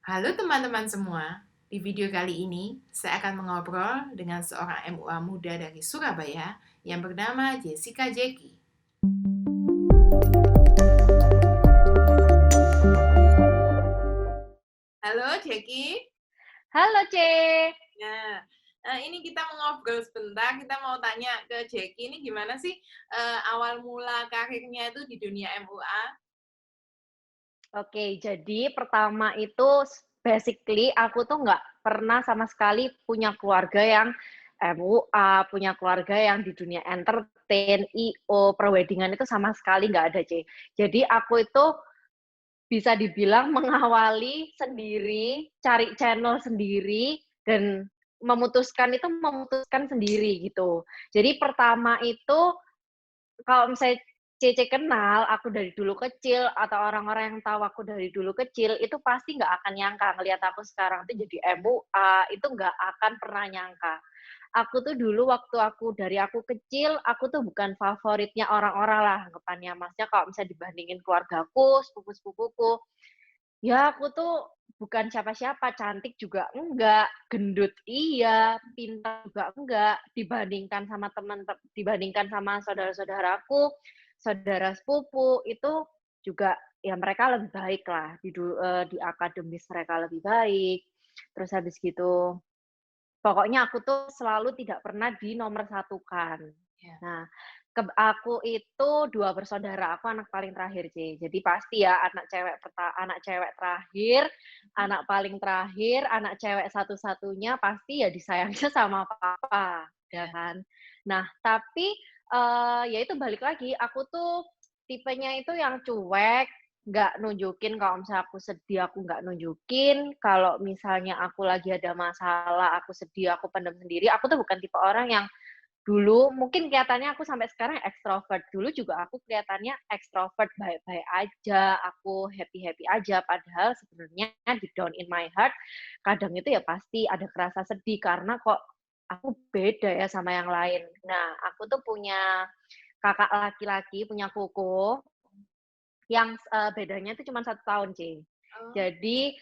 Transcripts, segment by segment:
Halo teman-teman semua, di video kali ini saya akan mengobrol dengan seorang MUA muda dari Surabaya yang bernama Jessica Jeki. Halo Jeki. Halo, C. Nah, ini kita mau ngobrol sebentar, kita mau tanya ke Jeki ini gimana sih awal mula karirnya itu di dunia MUA? Oke, jadi pertama itu basically aku tuh nggak pernah sama sekali punya keluarga yang MUA, punya keluarga yang di dunia entertain, I.O, preweddingan itu sama sekali nggak ada, C. Jadi aku itu bisa dibilang mengawali sendiri, cari channel sendiri, dan memutuskan sendiri gitu. Jadi pertama itu kalau misalnya Cece kenal aku dari dulu kecil atau orang-orang yang tahu aku dari dulu kecil, itu pasti nggak akan nyangka ngelihat aku sekarang tuh jadi MUA, itu nggak akan pernah nyangka. Aku tuh dulu waktu aku kecil, aku tuh bukan favoritnya orang-orang lah anggapannya, maksudnya kalau misalnya dibandingin keluargaku, sepupu-sepupuku, ya aku tuh bukan siapa-siapa, cantik juga enggak, gendut iya, pintar juga enggak, dibandingkan sama saudara-saudaraku, saudara sepupu, itu juga ya mereka lebih baik lah, di akademis mereka lebih baik, terus habis gitu pokoknya aku tuh selalu tidak pernah dinomorsatukan. Ya. Nah, aku itu 2 bersaudara, aku anak paling terakhir, sih. Jadi pasti ya anak cewek terakhir, anak paling terakhir, anak cewek satu-satunya pasti ya disayangnya sama papa, ya Ya. kan. Nah, tapi, ya itu balik lagi, aku tuh tipenya itu yang cuek, nggak nunjukin kalau misalnya aku sedih, aku nggak nunjukin, kalau misalnya aku lagi ada masalah, aku sedih, aku pendam sendiri, aku tuh bukan tipe orang yang dulu mungkin kelihatannya aku sampai sekarang ekstrovert, dulu juga aku kelihatannya ekstrovert, baik-baik aja, aku happy-happy aja, padahal sebenarnya deep down in my heart, kadang itu ya pasti ada kerasa sedih, karena kok aku beda ya sama yang lain. Nah, aku tuh punya kakak laki-laki, punya koko, yang, bedanya itu cuma 1 tahun, C. Oh, Jadi,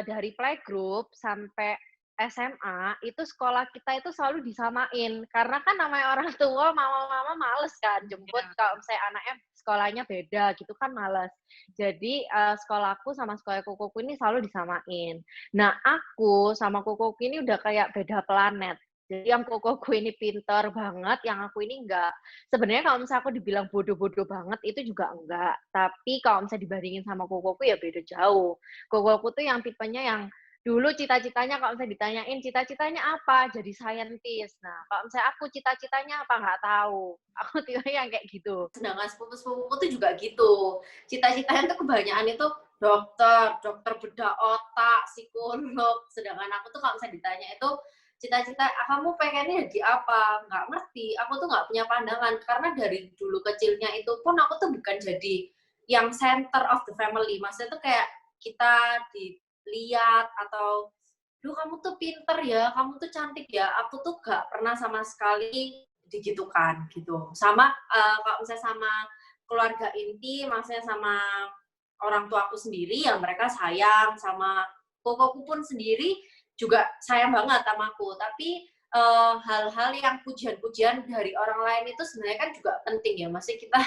dari playgroup sampai SMA, itu sekolah kita itu selalu disamain. Karena kan namanya orang tua, mama-mama males kan jemput ya. kalau misalnya anaknya sekolahnya beda gitu kan males. Jadi, sekolahku sama sekolah kokoku ini selalu disamain. Nah, aku sama kokoku ini udah kayak beda planet. Jadi yang kokoku ini pinter banget, yang aku ini enggak. Sebenarnya kalau misalnya aku dibilang bodoh-bodoh banget, itu juga enggak. Tapi kalau misalnya dibandingin sama kokoku ya beda jauh. Kokoku tuh yang tipenya yang dulu cita-citanya kalau misalnya ditanyain, "Cita-citanya apa?" Jadi saintis. Nah, kalau misalnya aku cita-citanya apa, nggak tahu. Aku tipenya yang kayak gitu. Sedangkan sepupu-sepupuku tuh juga gitu. Cita-citanya tuh kebanyakan itu dokter, dokter bedah otak, psikolog. Sedangkan aku tuh kalau misalnya ditanya itu, cita-cita kamu pengennya jadi apa? Nggak ngerti, aku tuh nggak punya pandangan. Karena dari dulu kecilnya itu pun aku tuh bukan jadi yang center of the family. Maksudnya tuh kayak kita dilihat atau duh kamu tuh pinter ya, kamu tuh cantik ya. Aku tuh gak pernah sama sekali digitukan gitu. Sama kalau misalnya sama keluarga inti, maksudnya sama orang tua aku sendiri, yang mereka sayang sama kokoku pun sendiri juga sayang banget sama aku. Tapi hal-hal yang pujian-pujian dari orang lain itu sebenarnya kan juga penting ya. Maksudnya kita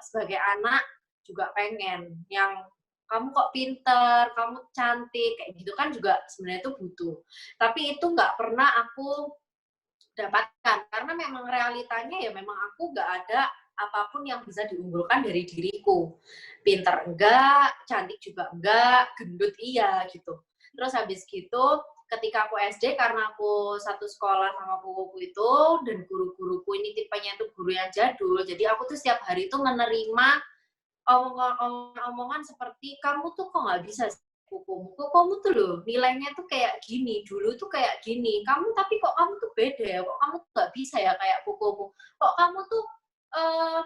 sebagai anak juga pengen yang kamu kok pinter, kamu cantik, kayak gitu kan juga sebenarnya itu butuh. Tapi itu nggak pernah aku dapatkan, karena memang realitanya ya memang aku nggak ada apapun yang bisa diunggulkan dari diriku. Pinter enggak, cantik juga enggak, gendut iya gitu. Terus habis gitu, ketika aku SD karena aku satu sekolah sama guruku itu dan guru-guruku ini tipenya itu guru yang jadul, jadi aku tuh setiap hari itu menerima omongan-omongan seperti, "Kamu tuh kok nggak bisa sih kukumu tuh loh nilainya tuh kayak gini, dulu tuh kayak gini, kamu tapi kok kamu tuh beda ya, kok kamu tuh nggak bisa ya kayak kukumu, kok kamu tuh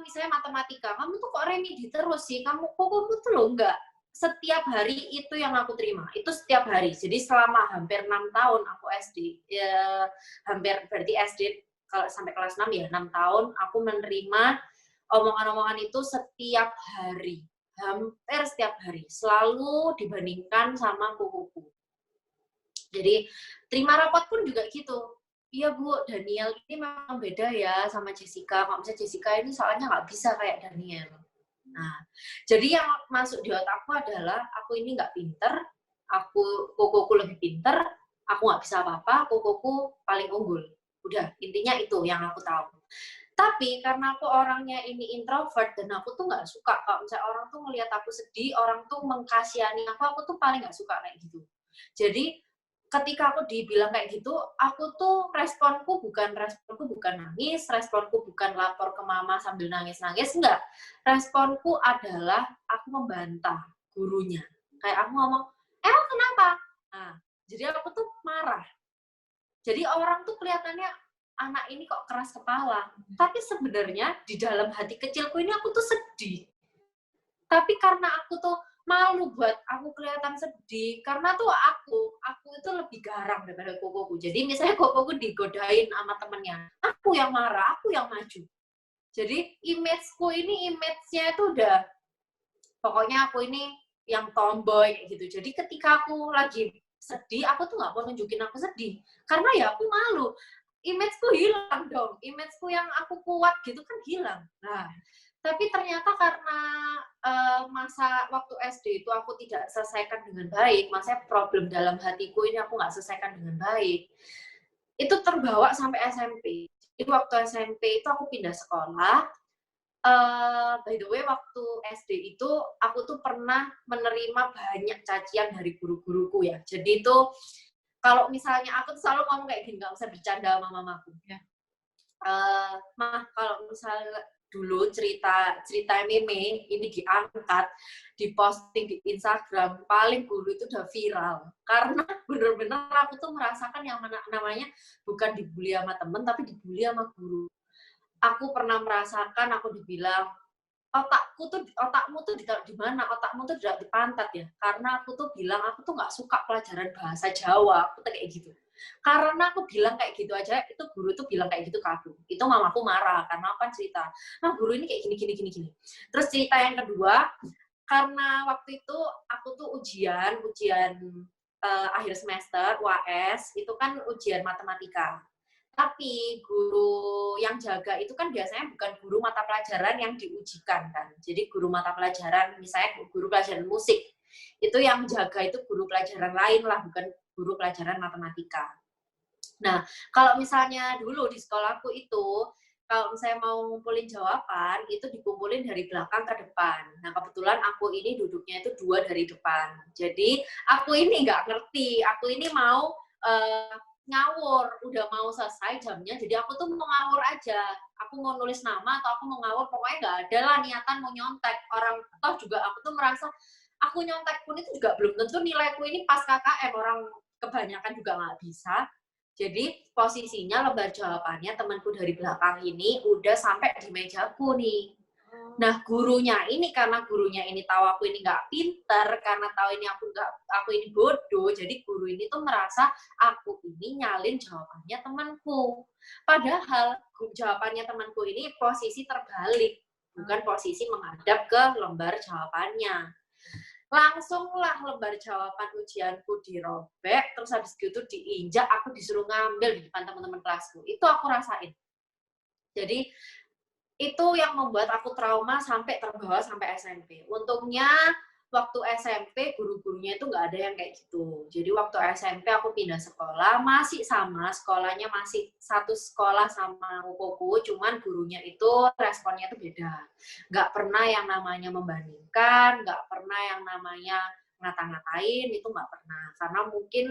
misalnya matematika, kamu tuh kok remedi terus sih, kukumu tuh loh nggak." Setiap hari itu yang aku terima, itu setiap hari. Jadi selama hampir 6 tahun aku SD, hampir berarti SD kalau sampai kelas 6 ya, 6 tahun aku menerima omongan-omongan itu setiap hari. hampir setiap hari, selalu dibandingkan sama kukuku. Jadi terima rapot pun juga gitu. Iya Bu, Daniel ini memang beda ya sama Jessica. Kalau misalnya Jessica ini soalnya nggak bisa kayak Daniel. Nah, jadi yang masuk di otakku adalah aku ini nggak pinter, kukuku lebih pinter, aku nggak bisa apa-apa, kukuku paling unggul. Udah, intinya itu yang aku tahu. Tapi karena aku orangnya ini introvert dan aku tuh nggak suka kalau misalnya orang tuh ngelihat aku sedih, orang tuh mengkasihani aku tuh paling nggak suka kayak gitu. Jadi ketika aku dibilang kayak gitu, aku tuh responku bukan nangis, responku bukan lapor ke mama sambil nangis-nangis, enggak. Responku adalah aku membantah gurunya. Kayak aku ngomong, "Emang kenapa?" Nah, jadi aku tuh marah. Jadi orang tuh kelihatannya anak ini kok keras kepala, tapi sebenarnya di dalam hati kecilku ini aku tuh sedih. Tapi karena aku tuh malu buat aku kelihatan sedih, karena tuh aku itu lebih garang daripada kokoku. Jadi misalnya kokoku digodain sama temennya, aku yang marah, aku yang maju. Jadi image-ku ini image-nya itu udah, pokoknya aku ini yang tomboy kayak gitu. Jadi ketika aku lagi sedih, aku tuh nggak mau nunjukin aku sedih. Karena ya aku malu. Image-ku hilang dong. Image-ku yang aku kuat gitu kan hilang. Nah, tapi ternyata karena masa waktu SD itu aku tidak selesaikan dengan baik, maksudnya problem dalam hatiku ini aku nggak selesaikan dengan baik, itu terbawa sampai SMP. Jadi waktu SMP itu aku pindah sekolah. By the way, waktu SD itu aku tuh pernah menerima banyak cacian dari guru-guruku ya. Jadi itu kalau misalnya aku tuh selalu ngomong kayak gini, nggak usah bercanda sama mamaku. Ya. Mah, kalau misalnya dulu cerita meme ini diangkat, diposting di Instagram, paling guru itu udah viral. Karena bener-bener aku tuh merasakan yang namanya bukan dibully sama temen, tapi dibully sama guru. Aku pernah merasakan aku dibilang, otakmu tuh ditaruh di mana? Otakmu tuh tidak di pantat ya. Karena aku tuh bilang aku tuh nggak suka pelajaran bahasa Jawa. Aku tuh kayak gitu. Karena aku bilang kayak gitu aja, itu guru tuh bilang kayak gitu ke aku. Itu mamaku marah karena aku kan cerita, "Nah, guru ini kayak gini." Terus cerita yang kedua, karena waktu itu aku tuh ujian akhir semester UAS, itu kan ujian matematika. Tapi guru yang jaga itu kan biasanya bukan guru mata pelajaran yang diujikan kan. Jadi guru mata pelajaran, misalnya guru pelajaran musik, itu yang jaga itu guru pelajaran lain lah, bukan guru pelajaran matematika. Nah, kalau misalnya dulu di sekolahku itu, kalau misalnya mau ngumpulin jawaban, itu dikumpulin dari belakang ke depan. Nah, kebetulan aku ini duduknya itu 2 dari depan. Jadi, aku ini nggak ngerti, aku ini mau ngawur, udah mau selesai jamnya, jadi aku tuh mau ngawur aja. Aku mau nulis nama atau aku mau ngawur, pokoknya nggak ada lah niatan mau nyontek. Orang toh juga aku tuh merasa, aku nyontek pun itu juga belum tentu nilaiku ini pas KKM, orang kebanyakan juga nggak bisa. Jadi posisinya lembar jawabannya temanku dari belakang ini udah sampai di mejaku nih. Nah, gurunya ini, karena gurunya ini tahu aku ini nggak pinter, karena tahu ini aku ini bodoh, jadi guru ini tuh merasa aku ini nyalin jawabannya temanku. Padahal jawabannya temanku ini posisi terbalik, bukan posisi menghadap ke lembar jawabannya. Langsunglah lembar jawaban ujianku dirobek, terus habis gitu diinjak, aku disuruh ngambil di depan teman-teman kelasku. Itu aku rasain. Jadi itu yang membuat aku trauma sampai terbawa sampai SMP. Untungnya waktu SMP guru-gurunya itu nggak ada yang kayak gitu. Jadi waktu SMP aku pindah sekolah, masih sama, sekolahnya masih satu sekolah sama kokoku, cuman gurunya itu responnya itu beda. Nggak pernah yang namanya membandingkan, nggak pernah yang namanya ngata-ngatain, itu nggak pernah. Karena mungkin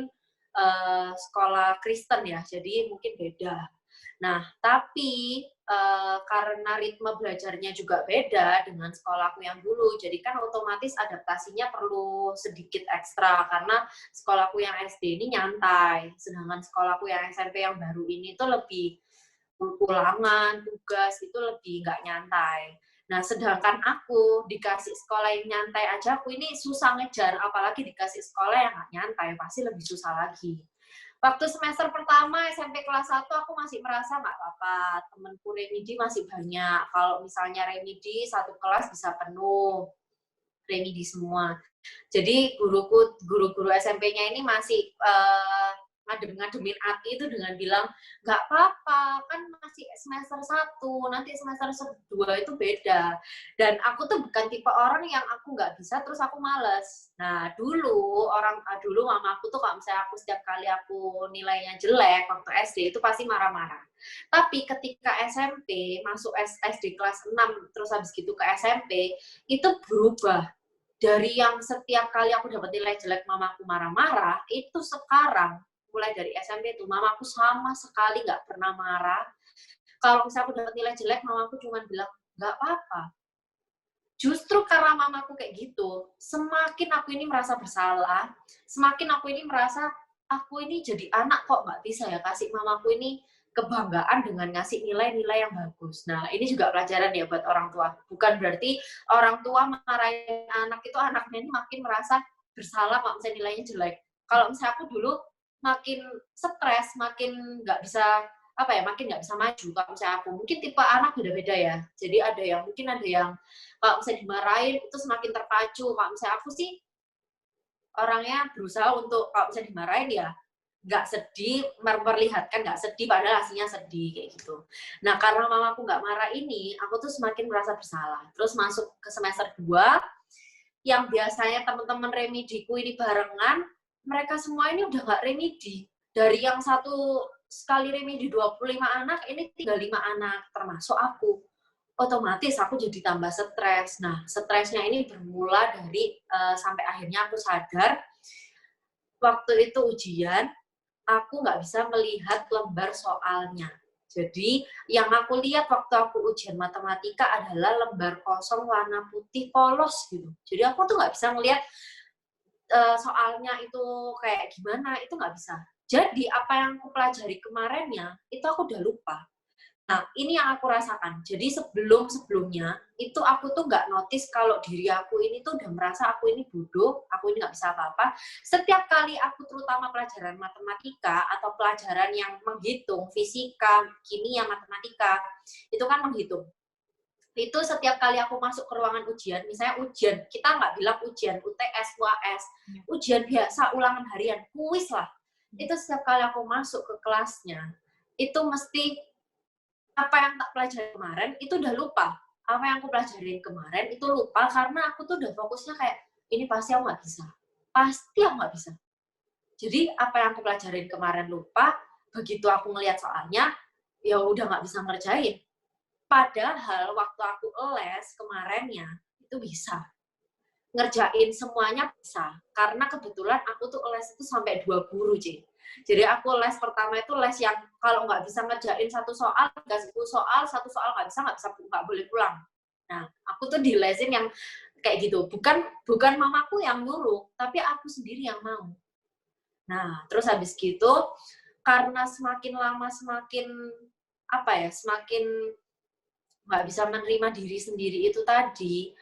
sekolah Kristen ya, jadi mungkin beda. Nah, tapi karena ritme belajarnya juga beda dengan sekolahku yang dulu, jadi kan otomatis adaptasinya perlu sedikit ekstra, karena sekolahku yang SD ini nyantai, sedangkan sekolahku yang SMP yang baru ini tuh lebih ulangan, tugas, itu lebih nggak nyantai. Nah, sedangkan aku dikasih sekolah yang nyantai aja, aku ini susah ngejar, apalagi dikasih sekolah yang nggak nyantai, pasti lebih susah lagi. Waktu semester pertama SMP kelas 1 aku masih merasa nggak apa-apa, temenku remedi masih banyak. Kalau misalnya remedi satu kelas bisa penuh. remedi semua. Jadi guru-guru SMP-nya ini masih ngadem-ngademin hati itu dengan bilang, nggak apa-apa, kan masih semester 1, nanti semester 2 itu beda. Dan aku tuh bukan tipe orang yang aku nggak bisa, terus aku males. Nah, dulu mama aku tuh kalau misalnya setiap kali aku nilainya jelek waktu SD, itu pasti marah-marah. Tapi ketika SMP, masuk SD kelas 6, terus habis gitu ke SMP, itu berubah. Dari yang setiap kali aku dapat nilai jelek mamaku marah-marah, itu sekarang mulai dari SMP tuh mamaku sama sekali nggak pernah marah. Kalau misalnya aku dapat nilai jelek, mamaku cuma bilang nggak apa-apa. Justru karena mamaku kayak gitu, semakin aku ini merasa bersalah, semakin aku ini merasa aku ini jadi anak kok nggak bisa ya kasih mamaku ini kebanggaan dengan ngasih nilai-nilai yang bagus. Nah, ini juga pelajaran ya buat orang tua. Bukan berarti orang tua marahin anak itu anaknya ini makin merasa bersalah kalau misalnya nilainya jelek. Kalau misalnya aku dulu makin stres, makin nggak bisa makin nggak bisa maju. Kalau misalnya aku mungkin tipe anak beda-beda ya. Jadi ada yang kalau misalnya dimarahin itu semakin terpacu. Kalau misalnya aku sih orangnya berusaha untuk kalau misalnya dimarahin ya nggak sedih, memperlihatkan nggak sedih, padahal aslinya sedih, kayak gitu. Nah, karena mamaku nggak marah ini, aku tuh semakin merasa bersalah. Terus masuk ke semester 2, yang biasanya teman-teman remidiku ini barengan, mereka semua ini udah nggak remedi. Dari yang satu sekali remedi 25 anak, ini tinggal 5 anak, termasuk aku. Otomatis aku jadi tambah stres. Nah, stresnya ini bermula dari sampai akhirnya aku sadar, waktu itu ujian, aku nggak bisa melihat lembar soalnya. Jadi, yang aku lihat waktu aku ujian matematika adalah lembar kosong warna putih polos gitu. Jadi aku tuh nggak bisa ngelihat soalnya itu kayak gimana, itu nggak bisa. Jadi apa yang aku pelajari kemarinnya, itu aku udah lupa. Nah, ini yang aku rasakan. Jadi sebelumnya, itu aku tuh nggak notice kalau diri aku ini tuh udah merasa aku ini bodoh, aku ini nggak bisa apa-apa. Setiap kali aku terutama pelajaran matematika atau pelajaran yang menghitung, fisika, kimia, matematika, itu kan menghitung. Itu setiap kali aku masuk ke ruangan ujian, misalnya ujian, kita nggak bilang ujian UTS, UAS, ujian biasa, ulangan harian, kuis lah. Itu setiap kali aku masuk ke kelasnya, itu mesti apa yang tak pelajari kemarin itu udah lupa. Apa yang aku pelajarin kemarin itu lupa karena aku tuh udah fokusnya kayak ini pasti aku nggak bisa. Pasti aku nggak bisa. Jadi apa yang aku pelajarin kemarin lupa, begitu aku ngelihat soalnya, ya udah nggak bisa ngerjain. Padahal waktu aku les kemarinnya itu bisa. Ngerjain semuanya bisa. Karena kebetulan aku tuh les itu sampai 2 guru, Ci. Jadi aku les pertama itu les yang kalau nggak bisa ngerjain satu soal, dikasih satu soal nggak boleh pulang. Nah, aku tuh dilesin yang kayak gitu. Bukan mamaku yang nyuruh, tapi aku sendiri yang mau. Nah, terus habis gitu, karena semakin lama semakin semakin nggak bisa menerima diri sendiri itu tadi,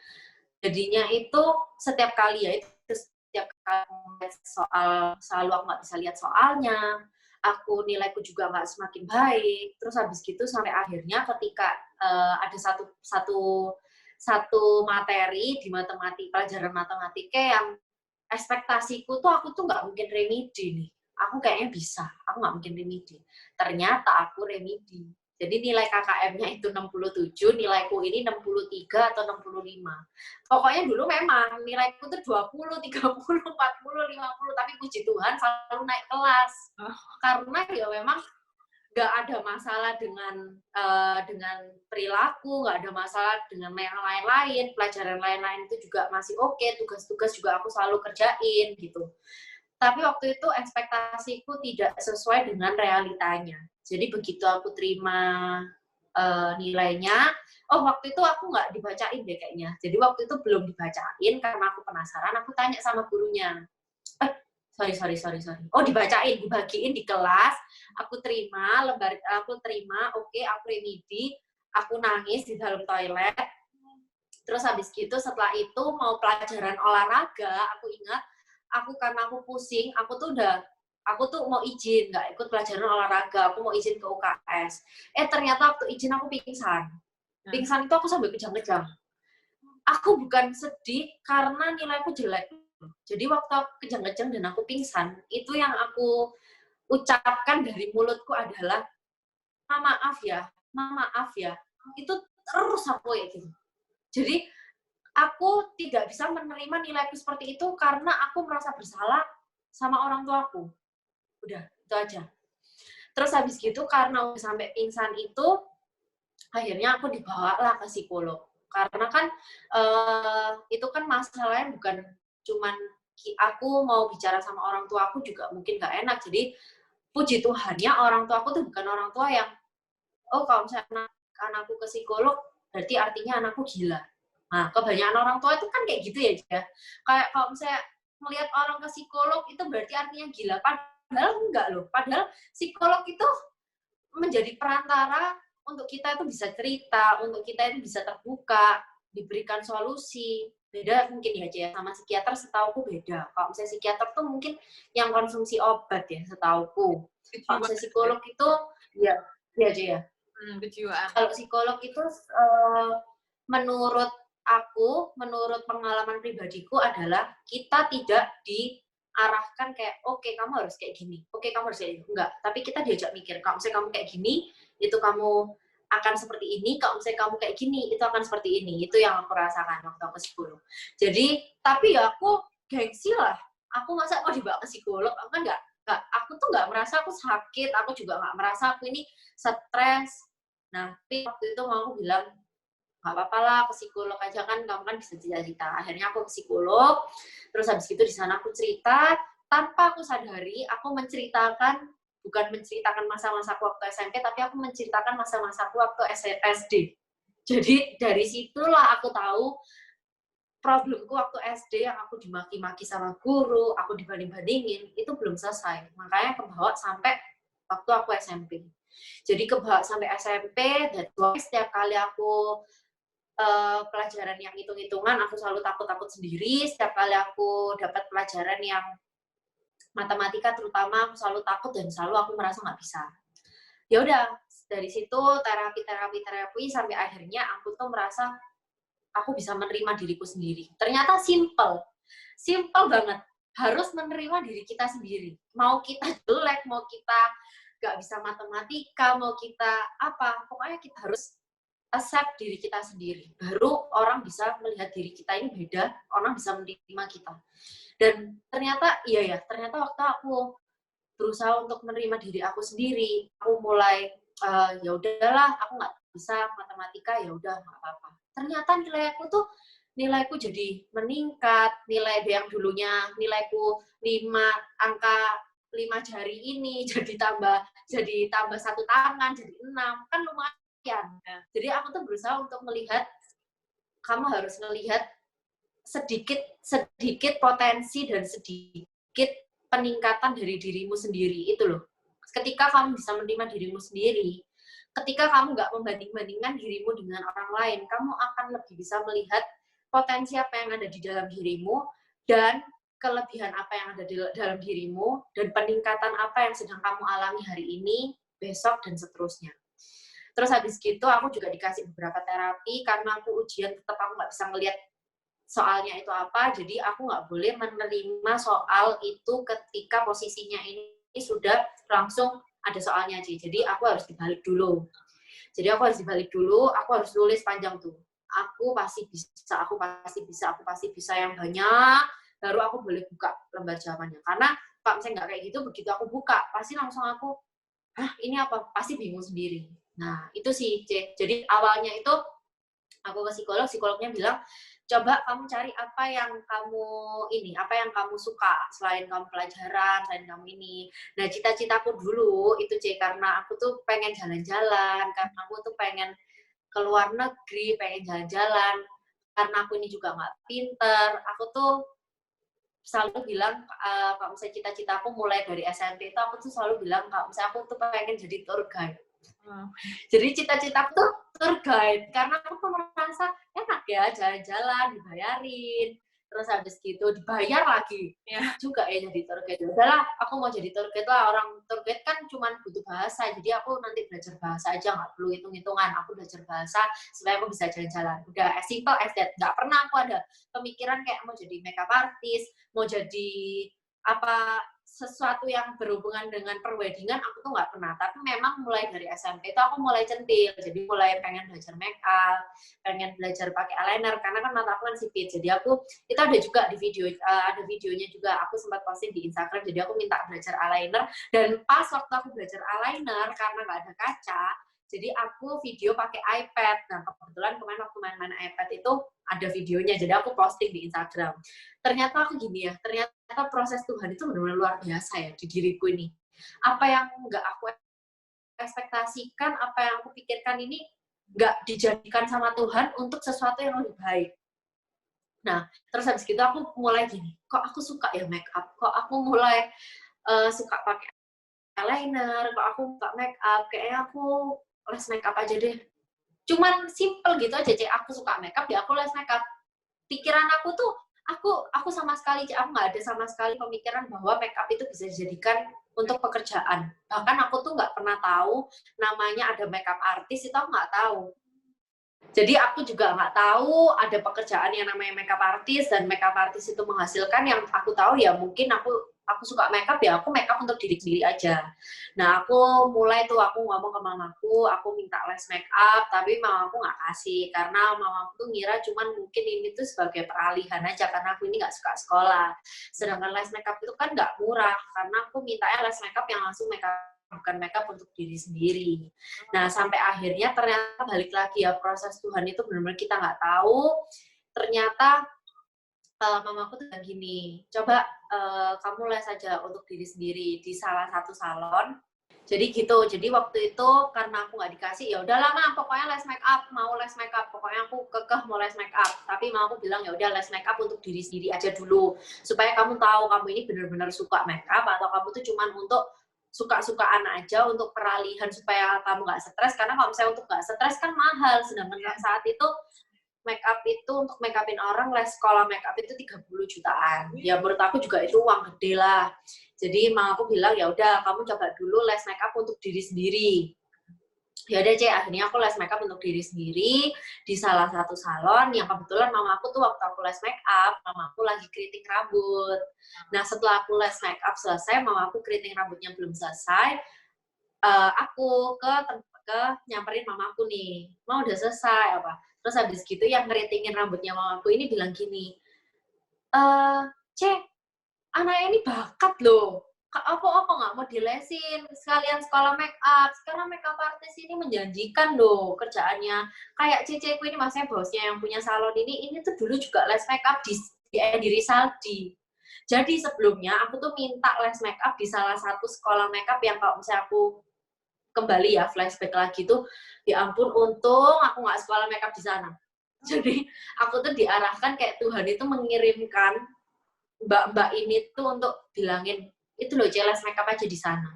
jadinya itu setiap kali ya itu setiap kali soal selalu aku nggak bisa lihat soalnya, aku nilaiku juga nggak semakin baik, terus habis gitu sampai akhirnya ketika ada satu materi di pelajaran matematika yang ekspektasiku tuh aku tuh nggak mungkin remedi nih, aku kayaknya bisa, aku nggak mungkin remedi, ternyata aku remedi. Jadi nilai KKM-nya itu 67, nilaiku ini 63 atau 65. Pokoknya dulu memang nilaiku tuh 20, 30, 40, 50, tapi puji Tuhan selalu naik kelas. Karena ya memang nggak ada masalah dengan perilaku, nggak ada masalah dengan yang lain-lain, pelajaran lain-lain itu juga masih oke, tugas-tugas juga aku selalu kerjain gitu. Tapi waktu itu ekspektasiku tidak sesuai dengan realitanya. Jadi begitu aku terima nilainya, waktu itu aku nggak dibacain deh kayaknya. Jadi waktu itu belum dibacain karena aku penasaran, aku tanya sama gurunya. Sorry. Oh, dibagiin di kelas, aku terima, oke, aku remedi, aku nangis di dalam toilet. Terus habis gitu setelah itu mau pelajaran olahraga, aku ingat, karena aku pusing, aku tuh mau izin, nggak ikut pelajaran olahraga, aku mau izin ke UKS. Ternyata waktu izin aku pingsan. Pingsan itu aku sambil kejang-kejang. aku bukan sedih karena nilaiku jelek. Jadi waktu aku kejang-kejang dan aku pingsan, itu yang aku ucapkan dari mulutku adalah, maaf ya, itu terus aku kayak gitu. Jadi aku tidak bisa menerima nilaiku seperti itu karena aku merasa bersalah sama orang tuaku. Udah, itu aja. Terus habis gitu karena udah sampai pingsan itu, akhirnya aku dibawalah ke psikolog. Karena kan itu kan masalahnya bukan cuman aku mau bicara sama orang tua aku juga mungkin gak enak. Jadi puji Tuhannya orang tua aku tuh bukan orang tua yang, oh kalau misalnya anakku ke psikolog, berarti artinya anakku gila. Nah, kebanyakan orang tua itu kan kayak gitu ya. Kayak kalau misalnya melihat orang ke psikolog itu berarti artinya gila. Padahal enggak loh. Padahal psikolog itu menjadi perantara untuk kita itu bisa cerita, untuk kita itu bisa terbuka, diberikan solusi. Beda mungkin ya, sama psikiater setauku beda. Kalau misalnya psikiater tuh mungkin yang konsumsi obat ya, setauku. Kalau misalnya psikolog itu, ya, ya. Kejiwaan. Kalau psikolog itu menurut aku, menurut pengalaman pribadiku adalah kita tidak diarahkan kayak, oke, kamu harus kayak gini, oke, kamu harus kayak gitu. Enggak, tapi kita diajak mikir, kalau misalnya kamu kayak gini, itu kamu akan seperti ini, kalau misalnya kamu kayak gini, itu akan seperti ini. Itu yang aku rasakan waktu aku ke psikolog. Jadi, tapi ya aku gengsi lah. Aku masa mau dibawa ke psikolog, aku kan aku tuh nggak merasa aku sakit, aku juga nggak merasa aku ini stres. Nah, tapi waktu itu mamaku bilang, nggak apa-apa lah, ke psikolog aja kan, kamu kan bisa cerita-cerita. Akhirnya aku ke psikolog, terus habis itu di sana aku cerita, tanpa aku sadari, aku bukan menceritakan masa-masa waktu SMP, tapi aku menceritakan masa-masa waktu SD. Jadi dari situlah aku tahu problemku waktu SD yang aku dimaki-maki sama guru, aku dibanding-bandingin, itu belum selesai. Makanya kebawa sampai waktu aku SMP. Jadi kebawa sampai SMP, dan setiap kali aku pelajaran yang hitung-hitungan, aku selalu takut-takut sendiri. Setiap kali aku dapat pelajaran yang matematika terutama, aku selalu takut dan selalu aku merasa nggak bisa. Ya udah, dari situ terapi sampai akhirnya aku tuh merasa aku bisa menerima diriku sendiri. Ternyata simple banget. Harus menerima diri kita sendiri. Mau kita jelek, mau kita nggak bisa matematika, mau kita apa, pokoknya kita harus accept diri kita sendiri. Baru orang bisa melihat diri kita ini beda, orang bisa menerima kita. Dan ternyata, ternyata waktu aku berusaha untuk menerima diri aku sendiri, aku mulai, ya udahlah, aku nggak bisa matematika, ya udah nggak apa-apa. Ternyata nilaiku jadi meningkat, nilai yang dulunya nilaiku 5 jari ini jadi tambah 1 tangan, jadi 6, kan lumayan. Jadi aku tuh berusaha untuk melihat, kamu harus melihat sedikit potensi dan sedikit peningkatan dari dirimu sendiri, itu loh. Ketika kamu bisa menerima dirimu sendiri, ketika kamu nggak membanding-bandingkan dirimu dengan orang lain, kamu akan lebih bisa melihat potensi apa yang ada di dalam dirimu, dan kelebihan apa yang ada di dalam dirimu, dan peningkatan apa yang sedang kamu alami hari ini, besok, dan seterusnya. Terus habis gitu aku juga dikasih beberapa terapi, karena aku ujian tetap aku nggak bisa ngelihat soalnya itu apa, jadi aku nggak boleh menerima soal itu ketika posisinya ini sudah langsung ada soalnya, jadi aku harus dibalik dulu. Aku harus nulis panjang tuh. Aku pasti bisa yang banyak, baru aku boleh buka lembar jawabannya. Karena kalau misalnya nggak kayak gitu, begitu aku buka, pasti langsung aku, ini apa? Pasti bingung sendiri. Nah, itu sih, C. Jadi awalnya itu aku ke psikolognya bilang, coba kamu cari apa yang kamu suka, selain kamu pelajaran, selain kamu ini. Nah, cita-citaku dulu itu, C, karena aku tuh pengen jalan-jalan, karena aku tuh pengen ke luar negeri, pengen jalan-jalan, karena aku ini juga nggak pinter, aku tuh selalu bilang, kalau misalnya cita-citaku mulai dari SMP itu, aku tuh selalu bilang, kalau misalnya aku tuh pengen jadi tour guide. Jadi cita-citaku tuh tour guide, karena aku tuh merasa enak ya, jalan-jalan, dibayarin, terus habis gitu dibayar lagi. Enak juga ya jadi tour guide. Udahlah, aku mau jadi tour guide lah. Orang tour guide kan cuma butuh bahasa, jadi aku nanti belajar bahasa aja, nggak perlu hitung-hitungan. Aku belajar bahasa supaya aku bisa jalan-jalan. Udah as simple as that. Nggak pernah aku ada pemikiran kayak mau jadi makeup artist, mau jadi apa sesuatu yang berhubungan dengan perweddingan, aku tuh nggak pernah. Tapi memang mulai dari SMP itu aku mulai centil, jadi mulai pengen belajar make up, pengen belajar pakai eyeliner, karena kan mata aku kan sipit. Jadi aku, itu ada juga di video, ada videonya juga, aku sempat posting di Instagram, jadi aku minta belajar eyeliner, dan pas waktu aku belajar eyeliner, karena nggak ada kaca, jadi aku video pakai iPad. Nah, kebetulan kemarin waktu main-main iPad itu ada videonya, jadi aku posting di Instagram. Ternyata aku gini ya, ternyata proses Tuhan itu benar-benar luar biasa ya di diriku ini. Apa yang nggak aku ekspektasikan, apa yang aku pikirkan ini nggak dijadikan sama Tuhan untuk sesuatu yang lebih baik. Nah, terus habis gitu aku mulai gini, kok aku suka ya make up, kok aku mulai suka pakai eyeliner, kok aku suka make up, kayaknya aku les make up aja deh. Cuman simple gitu aja, Cek. Aku suka make up, ya aku les make up. Pikiran aku tuh, aku sama sekali, Cek, aku nggak ada sama sekali pemikiran bahwa make up itu bisa dijadikan untuk pekerjaan. Bahkan aku tuh nggak pernah tahu namanya ada make up artist, itu aku nggak tahu. Jadi aku juga nggak tahu ada pekerjaan yang namanya makeup artist, dan makeup artist itu menghasilkan. Yang aku tahu ya mungkin aku suka makeup, ya aku makeup untuk diri sendiri aja. Nah, aku mulai tuh, aku ngomong ke mamaku, aku minta les makeup, tapi mamaku nggak kasih karena mamaku tuh ngira cuman mungkin ini tuh sebagai peralihan aja karena aku ini nggak suka sekolah. Sedangkan les makeup itu kan nggak murah, karena aku mintanya les makeup yang langsung makeup, bukan makeup untuk diri sendiri. Nah, sampai akhirnya ternyata balik lagi ya, proses Tuhan itu benar-benar kita nggak tahu. Ternyata mamaku tuh bilang gini, coba kamu les aja untuk diri sendiri di salah satu salon. Jadi gitu, jadi waktu itu karena aku nggak dikasih, ya udahlah Ma, pokoknya les make up, mau les make up, pokoknya aku kekeh mau les make up. Tapi mamaku bilang ya udah les make up untuk diri sendiri aja dulu, supaya kamu tahu kamu ini benar-benar suka make up atau kamu tuh cuman untuk suka-sukaan aja, untuk peralihan supaya kamu nggak stres. Karena kalau misalnya untuk nggak stres kan mahal, sedangkan saat itu make up itu untuk make upin orang, les sekolah make up itu 30 jutaan. Ya menurut aku juga itu uang gede lah. Jadi mamaku bilang ya udah kamu coba dulu les make up untuk diri sendiri. Ya udah Cek, akhirnya aku les make up untuk diri sendiri di salah satu salon yang kebetulan mamaku tuh waktu aku les make up, mamaku lagi keriting rambut. Nah, setelah aku les make up selesai, mamaku keriting rambutnya belum selesai, aku ke nyamperin mamaku nih, "Ma, udah selesai apa?" Terus habis gitu yang ngeritingin rambutnya mamaku ini bilang gini, "Cek, anaknya ini bakat loh. Apa nggak mau dilesin sekalian sekolah make up? Sekarang make up artist ini menjanjikan loh kerjaannya. Kayak ceceku ini, maksudnya bosnya yang punya salon ini tuh dulu juga les make up di Risaldi. Jadi sebelumnya aku tuh minta les make up di salah satu sekolah make up yang kalau misalnya aku kembali ya flashback lagi tuh, ya ampun untung aku nggak sekolah make up di sana. Jadi aku tuh diarahkan kayak Tuhan itu mengirimkan mbak-mbak ini tuh untuk bilangin, itu loh les makeup aja di sana.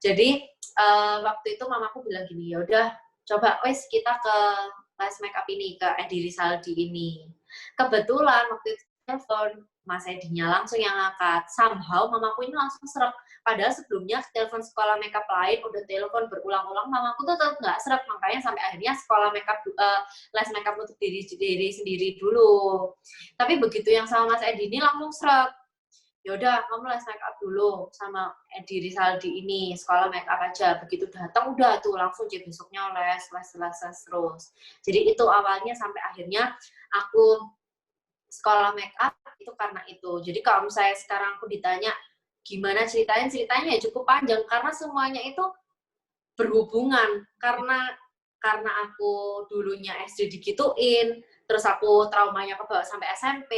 Jadi waktu itu mamaku bilang gini, ya udah coba wes kita ke les makeup ini, ke Edi Risaldi ini. Kebetulan waktu itu telepon Mas Edinya langsung yang ngangkat. Somehow mamaku ini langsung serak. Padahal sebelumnya telepon sekolah makeup lain, udah telepon berulang-ulang, mamaku tuh tetap nggak serak. Makanya sampai akhirnya sekolah makeup, les makeup untuk diri sendiri dulu. Tapi begitu yang sama Mas Edi ini langsung serak. Ya udah kamu les make up dulu sama Edi Risaldi ini, sekolah make up aja. Begitu datang udah tuh langsung besoknya les terus. Jadi itu awalnya sampai akhirnya aku sekolah make up itu karena itu. Jadi kalau misalnya sekarang aku ditanya gimana ceritanya ya cukup panjang karena semuanya itu berhubungan. Karena aku dulunya SD digituin, terus aku traumanya kebawa sampai SMP,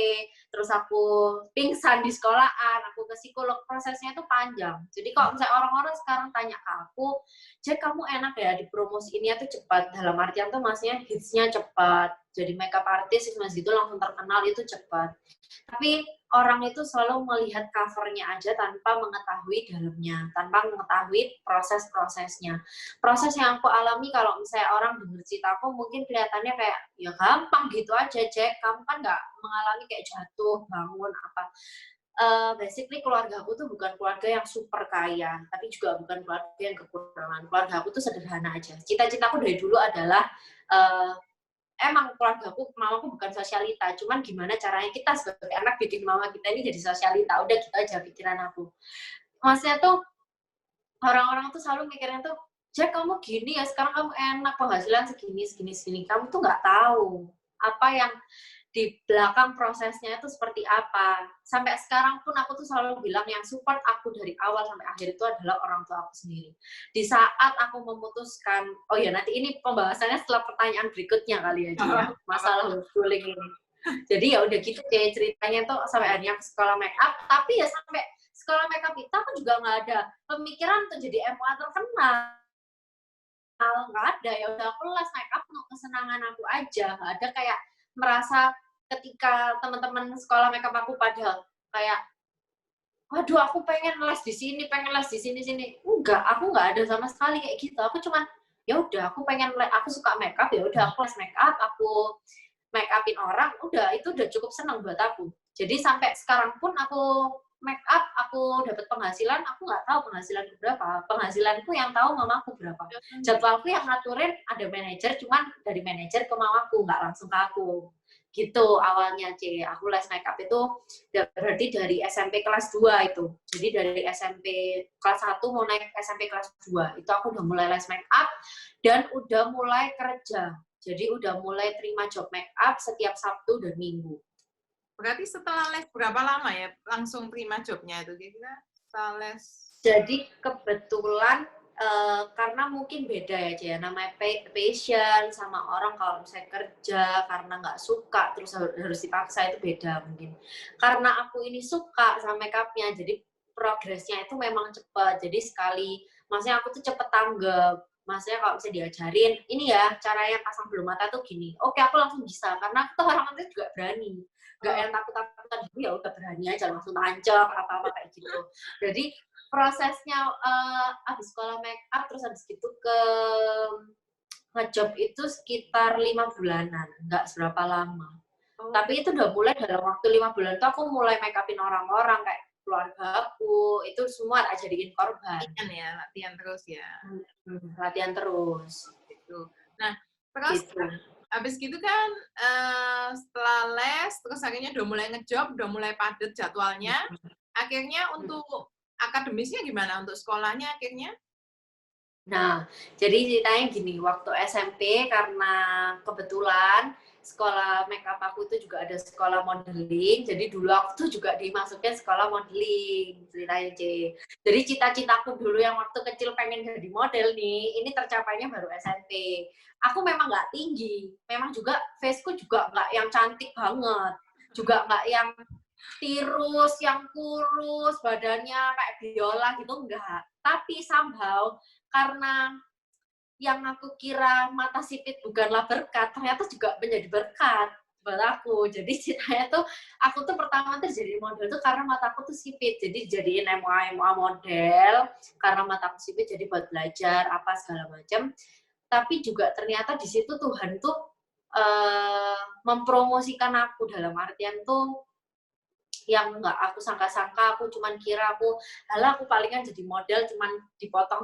terus aku pingsan di sekolahan, aku ke psikolog, prosesnya itu panjang. Jadi kalau misalnya orang-orang sekarang tanya ke aku, Jack kamu enak ya dipromosiinnya tuh cepat, dalam artian tuh maksudnya hitsnya cepat, jadi makeup artist gitu langsung terkenal itu cepat. Tapi orang itu selalu melihat covernya aja tanpa mengetahui dalamnya, tanpa mengetahui proses-prosesnya. Proses yang aku alami kalau misalnya orang denger ceritaku mungkin kelihatannya kayak, ya gampang gitu aja, Jack. Kamu kan nggak mengalami kayak jatuh, bangun, apa. Basically keluarga aku tuh bukan keluarga yang super kaya, tapi juga bukan keluarga yang kekurangan. Keluarga aku tuh sederhana aja. Cita-citaku dari dulu adalah emang keluargaku, mamaku bukan sosialita, cuman gimana caranya kita sebagai anak bikin mama kita ini jadi sosialita, udah gitu aja pikiran aku. Maksudnya tuh, orang-orang tuh selalu mikirnya tuh, Jack kamu gini ya, sekarang kamu enak, penghasilan segini, kamu tuh nggak tahu apa yang di belakang prosesnya itu seperti apa. Sampai sekarang pun aku tuh selalu bilang yang support aku dari awal sampai akhir itu adalah orang tua aku sendiri. Di saat aku memutuskan, oh ya nanti ini pembahasannya setelah pertanyaan berikutnya kali ya, ya masalah homeschooling ini. Jadi ya udah gitu kayak ceritanya tuh sampai akhirnya ke sekolah make up, tapi ya sampai sekolah make up itu aku juga nggak ada pemikiran untuk jadi MUA terkenal. Nggak ada, ya udah aku les make up untuk kesenangan aku aja, nggak ada kayak merasa ketika teman-teman sekolah makeup aku pada kayak, waduh aku pengen les di sini, pengen les di sini. Enggak, aku nggak ada sama sekali kayak gitu. Aku cuman ya udah aku pengen aku suka makeup, ya udah aku les makeup, aku make upin orang, udah itu udah cukup senang buat aku. Jadi sampai sekarang pun aku make up, aku dapat penghasilan, aku nggak tahu penghasilanku berapa. Penghasilanku yang tahu mamaku berapa. Jadwalku yang ngaturin ada manajer, cuman dari manajer ke mamaku, nggak langsung ke aku. Gitu awalnya, C. Aku les make up itu berarti dari SMP kelas 2 itu. Jadi dari SMP kelas 1 mau naik SMP kelas 2, itu aku udah mulai les make up dan udah mulai kerja. Jadi udah mulai terima job make up setiap Sabtu dan Minggu. Berarti setelah les berapa lama ya langsung terima jobnya itu? Kira-kira setelah les? Jadi kebetulan karena mungkin beda ya, namanya passion sama orang kalau misalnya kerja karena nggak suka terus harus dipaksa itu beda mungkin. Karena aku ini suka sama makeupnya, jadi progresnya itu memang cepat. Jadi sekali, maksudnya aku tuh cepet tanggap. Maksudnya kalau misalnya diajarin, ini ya caranya pasang bulu mata tuh gini. Oke, aku langsung bisa karena aku tuh orang itu juga berani. Nggak yang takut-takutan dulu, ya udah berani aja langsung tancap apa-apa kayak gitu. Jadi prosesnya abis sekolah make up terus abis gitu ke ngejob itu sekitar 5 bulanan, nggak seberapa lama. Tapi itu udah mulai dalam waktu 5 bulan itu aku mulai make upin orang-orang kayak keluarga aku, itu semua tak jadiin korban. Latihan terus ya. Latihan terus. Gitu. Nah, terus gitu. Habis gitu kan setelah les, terus akhirnya udah mulai ngejob, udah mulai padat jadwalnya. Akhirnya untuk akademisnya gimana? Untuk sekolahnya akhirnya? Nah, jadi ceritanya gini, waktu SMP karena kebetulan sekolah makeup aku itu juga ada sekolah modeling, jadi dulu aku tuh juga dimasukin sekolah modeling, ceritanya C. Jadi cita-citaku dulu yang waktu kecil pengen jadi model nih, ini tercapainya baru SMP. Aku memang nggak tinggi, memang juga faceku juga nggak yang cantik banget, juga nggak yang tirus, yang kurus, badannya kayak biola gitu, enggak. Tapi somehow, karena yang aku kira mata sipit bukanlah berkat, ternyata juga menjadi berkat buat aku. Jadi ceritanya tuh, aku tuh pertama tuh jadi model tuh karena mataku tuh sipit. Jadi jadiin MUA model, karena mataku sipit jadi buat belajar, apa segala macam. Tapi juga ternyata di situ Tuhan tuh mempromosikan aku dalam artian tuh, yang nggak aku sangka-sangka, aku cuman kira halah aku palingan jadi model cuman dipotong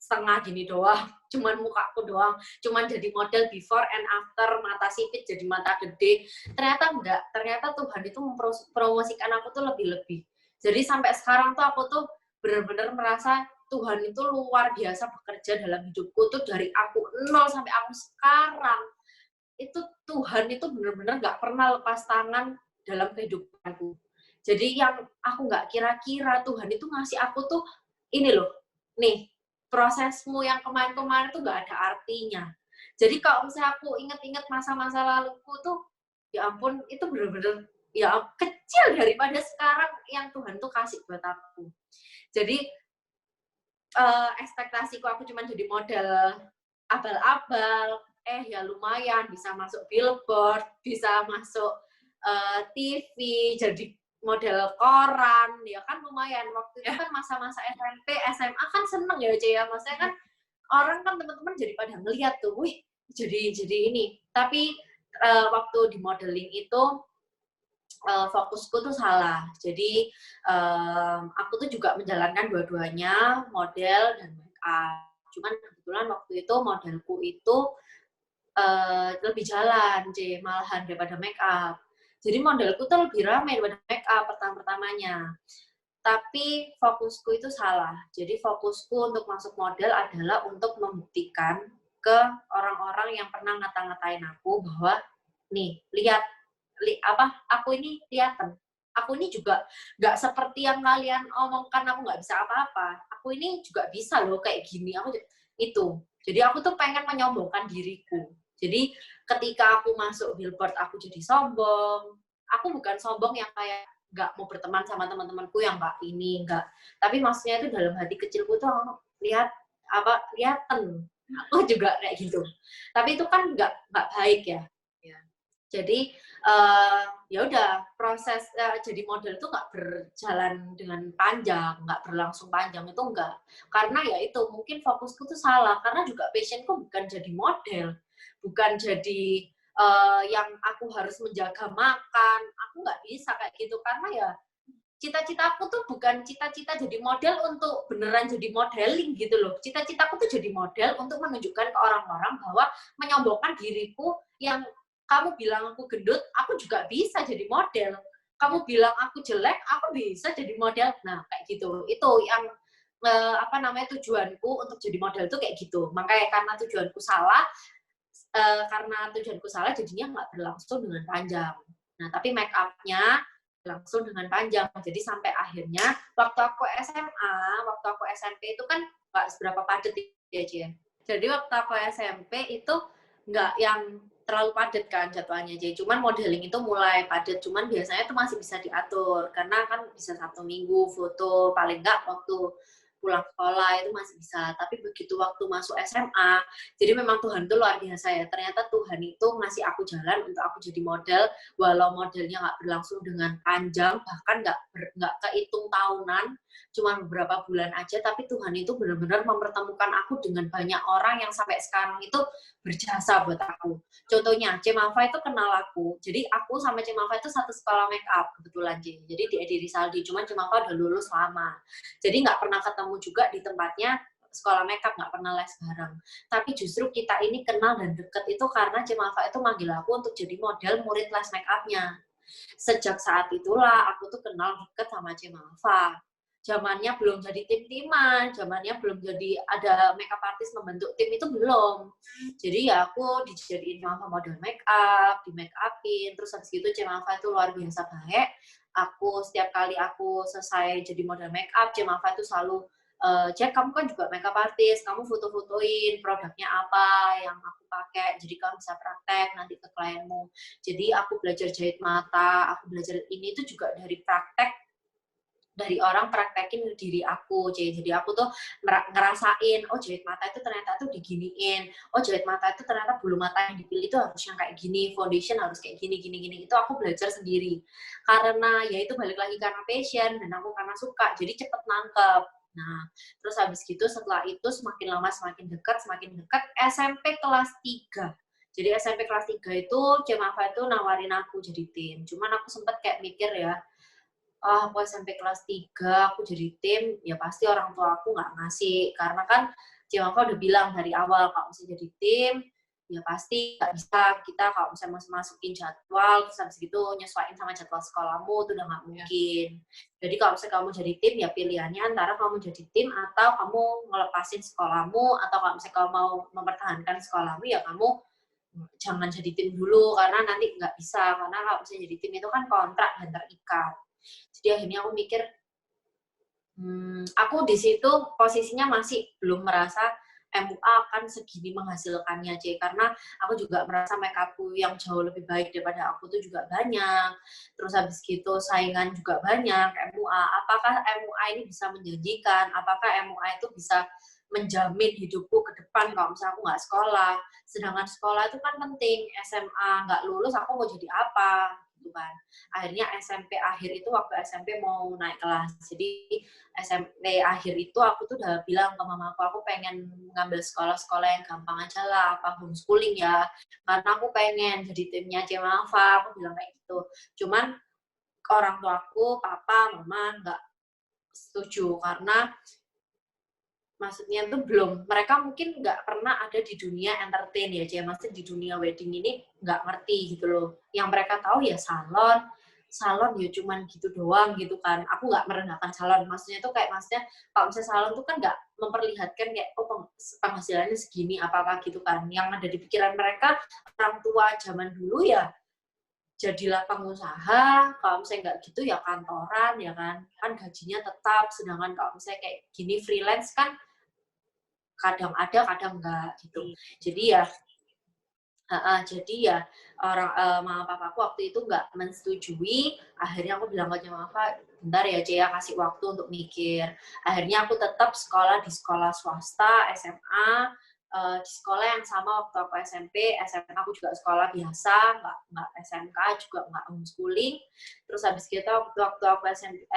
setengah gini doang, cuman mukaku doang, cuman jadi model before and after, mata sipit jadi mata gede. Ternyata enggak, ternyata Tuhan itu mempromosikan aku tuh lebih-lebih. Jadi sampai sekarang tuh aku tuh benar-benar merasa Tuhan itu luar biasa bekerja dalam hidupku tuh dari aku nol sampai aku sekarang. Itu Tuhan itu benar-benar nggak pernah lepas tangan dalam kehidupanku. Jadi yang aku nggak kira-kira Tuhan itu ngasih aku tuh, ini loh, nih, prosesmu yang kemarin-kemarin tuh nggak ada artinya. Jadi kalau misalnya aku inget-inget masa-masa laluku tuh, ya ampun, itu bener-bener ya kecil daripada sekarang yang Tuhan tuh kasih buat aku. Jadi ekspektasiku aku cuma jadi model abal-abal, ya lumayan bisa masuk billboard, bisa masuk TV, jadi model koran, ya kan lumayan. Waktu itu kan masa-masa SMP, SMA kan seneng ya Cie ya, maksudnya kan orang kan teman-teman jadi pada ngeliat tuh, wih jadi ini. Tapi waktu di modeling itu fokusku tuh salah. Jadi aku tuh juga menjalankan dua-duanya, model dan make up. Cuman kebetulan waktu itu modelku itu lebih jalan, malahan daripada make up. Jadi modelku tuh lebih ramai daripada make up pertama-pertamanya. Tapi fokusku itu salah. Jadi fokusku untuk masuk model adalah untuk membuktikan ke orang-orang yang pernah ngata-ngatain aku bahwa nih, lihat aku ini kelihatan. Aku ini juga nggak seperti yang kalian omongkan aku nggak bisa apa-apa. Aku ini juga bisa loh kayak gini. Itu. Jadi aku tuh pengen menyombongkan diriku. Jadi ketika aku masuk billboard aku jadi sombong. Aku bukan sombong yang kayak nggak mau berteman sama teman-temanku yang nggak ini, nggak. Tapi maksudnya itu dalam hati kecilku tuh aku kelihatan. Aku juga kayak gitu. Tapi itu kan nggak baik ya. Jadi ya udah proses jadi model itu nggak berjalan dengan panjang, nggak berlangsung panjang itu enggak. Karena ya itu mungkin fokusku tuh salah karena juga passionku bukan jadi model, bukan jadi yang aku harus menjaga makan. Aku nggak bisa kayak gitu karena ya cita-citaku tuh bukan cita-cita jadi model untuk beneran jadi modeling gitu loh. Cita-citaku tuh jadi model untuk menunjukkan ke orang-orang bahwa menyombongkan diriku yang kamu bilang aku gendut, aku juga bisa jadi model. Kamu bilang aku jelek, aku bisa jadi model. Nah, kayak gitu. Itu yang tujuanku untuk jadi model tuh kayak gitu. Makanya karena tujuanku salah, jadinya nggak berlangsung dengan panjang. Nah, tapi make up-nya langsung dengan panjang. Jadi sampai akhirnya waktu aku SMA, waktu aku SMP itu kan nggak seberapa padat ya, Cie. Jadi waktu aku SMP itu nggak yang terlalu padat kan jadwalnya, Cie. Cuman modeling itu mulai padat, cuman biasanya itu masih bisa diatur. Karena kan bisa Sabtu Minggu foto, paling nggak waktu pulang sekolah itu masih bisa. Tapi begitu waktu masuk SMA, jadi memang Tuhan itu luar biasa ya. Ternyata Tuhan itu ngasih aku jalan untuk aku jadi model, walau modelnya nggak berlangsung dengan panjang, bahkan nggak kehitung tahunan, cuma beberapa bulan aja, tapi Tuhan itu benar-benar mempertemukan aku dengan banyak orang yang sampai sekarang itu berjasa buat aku. Contohnya, Cemafa itu kenal aku. Jadi aku sama Cemafa itu satu sekolah make up kebetulan, Jadi di Edi Rizaldi, cuman Cemafa udah lulus lama. Jadi nggak pernah ketemu juga di tempatnya sekolah makeup, nggak pernah les bareng. Tapi justru kita ini kenal dan deket itu karena Cemafa itu manggil aku untuk jadi model murid les makeupnya. Sejak saat itulah aku tuh kenal deket sama Cemafa. Zamannya belum jadi tim-timan, zamannya belum jadi ada makeup artist membentuk tim itu belum. Jadi ya aku dijadiin Cemafa model makeup, di make upin, terus habis itu Cemafa itu luar biasa baik. Aku setiap kali aku selesai jadi model make up, Cemafa itu selalu Jack, kamu kan juga makeup artist, kamu foto-fotoin produknya apa yang aku pakai, jadi kamu bisa praktek nanti ke klienmu. Jadi aku belajar jahit mata, aku belajar ini itu juga dari praktek, dari orang praktekin diri aku. Jadi aku tuh ngerasain, oh jahit mata itu ternyata tuh diginiin, oh jahit mata itu ternyata bulu mata yang dipilih itu harus yang kayak gini, foundation harus kayak gini, itu aku belajar sendiri. Karena ya itu balik lagi karena passion, dan aku karena suka, jadi cepet nangkep. Nah, terus habis gitu setelah itu semakin lama semakin dekat SMP kelas 3. Jadi SMP kelas 3 itu Cemafa itu nawarin aku jadi tim. Cuman aku sempet kayak mikir ya, aku SMP kelas 3 aku jadi tim, ya pasti orang tua aku nggak ngasih. Karena kan Cemafa udah bilang dari awal kalau misalnya jadi tim, ya pasti nggak bisa kita kalau misalnya masukin jadwal, terus habis gitu nyesuaiin sama jadwal sekolahmu, itu udah nggak mungkin. Jadi kalau misalnya kamu jadi tim, ya pilihannya antara kamu jadi tim atau kamu ngelepasin sekolahmu, atau kalau misalnya kamu mau mempertahankan sekolahmu, ya kamu jangan jadi tim dulu, karena nanti nggak bisa. Karena kalau misalnya jadi tim itu kan kontrak dan terikat. Jadi akhirnya aku mikir, aku di situ posisinya masih belum merasa MUA kan segini menghasilkannya, C. Karena aku juga merasa makeupku yang jauh lebih baik daripada aku tuh juga banyak. Terus habis gitu saingan juga banyak, MUA. Apakah MUA ini bisa menjanjikan? Apakah MUA itu bisa menjamin hidupku ke depan kalau misalnya aku nggak sekolah? Sedangkan sekolah itu kan penting, SMA nggak lulus aku mau jadi apa? Gitu kan. Akhirnya SMP akhir itu waktu SMP mau naik kelas. Jadi SMP akhir itu aku tuh udah bilang ke mamaku, aku pengen ngambil sekolah-sekolah yang gampang aja lah, apa homeschooling ya. Karena aku pengen jadi timnya Cemafa, aku bilang kayak gitu. Cuman orang tuaku, papa, mama nggak setuju karena maksudnya tuh belum, mereka mungkin nggak pernah ada di dunia entertain ya, Cia. Maksudnya di dunia wedding ini nggak ngerti gitu loh. Yang mereka tahu ya salon ya cuman gitu doang gitu kan. Aku nggak merendahkan salon, maksudnya tuh kayak maksudnya kalau misalnya salon tuh kan nggak memperlihatkan kayak oh penghasilannya segini apa-apa gitu kan. Yang ada di pikiran mereka orang tua zaman dulu ya jadilah pengusaha, kalau misalnya nggak gitu ya kantoran ya kan gajinya tetap, sedangkan kalau misalnya kayak gini freelance kan kadang ada kadang enggak gitu. Jadi ya orang mama papaku waktu itu nggak mensetujui. Akhirnya aku bilang ke mama, bentar ya Cia, kasih waktu untuk mikir. Akhirnya aku tetap sekolah di sekolah swasta SMA, di sekolah yang sama waktu aku SMP. SMA aku juga sekolah biasa, nggak SMK, juga nggak homeschooling. Terus habis gitu waktu aku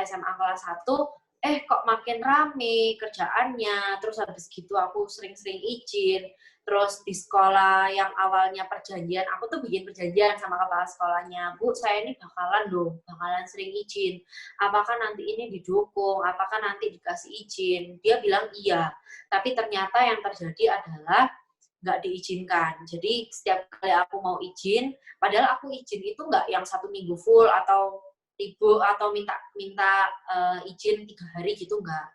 SMA kelas 1, kok makin rame kerjaannya. Terus habis gitu aku sering-sering izin. Terus di sekolah yang awalnya perjanjian, aku tuh bikin perjanjian sama kepala sekolahnya, Bu, saya ini bakalan sering izin. Apakah nanti ini didukung? Apakah nanti dikasih izin? Dia bilang iya. Tapi ternyata yang terjadi adalah nggak diizinkan. Jadi setiap kali aku mau izin, padahal aku izin itu nggak yang 1 minggu full atau minta izin 3 hari gitu, enggak.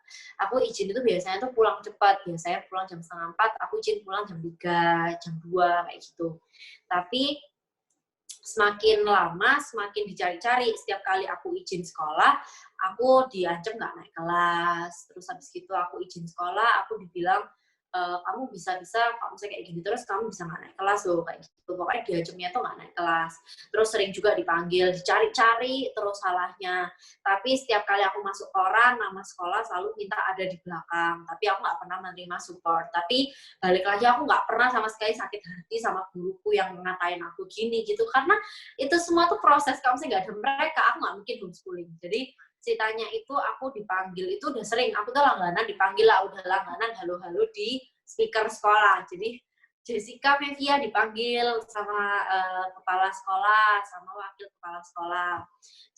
Aku izin itu biasanya tuh pulang cepat, biasanya pulang jam 3:30, aku izin pulang jam 3, jam 2, kayak gitu. Tapi semakin lama, semakin dicari-cari. Setiap kali aku izin sekolah, aku diancam nggak naik kelas. Terus habis gitu aku izin sekolah, aku dibilang, kamu bisa-bisa, kalau misalnya kayak gini terus, kamu bisa nggak naik kelas loh, kayak gitu. Pokoknya diancamnya tuh nggak naik kelas. Terus sering juga dipanggil, dicari-cari terus salahnya. Tapi setiap kali aku masuk koran, nama sekolah selalu minta ada di belakang. Tapi aku nggak pernah menerima support. Tapi balik lagi aku nggak pernah sama sekali sakit hati sama guruku yang ngatain aku gini gitu, karena itu semua tuh proses. Kalau misalnya nggak ada mereka, aku nggak mungkin homeschooling. Jadi ceritanya itu aku dipanggil itu udah sering, aku tuh langganan dipanggil lah, udah langganan halo-halo di speaker sekolah. Jadi Jessica Mevia dipanggil sama kepala sekolah, sama wakil kepala sekolah.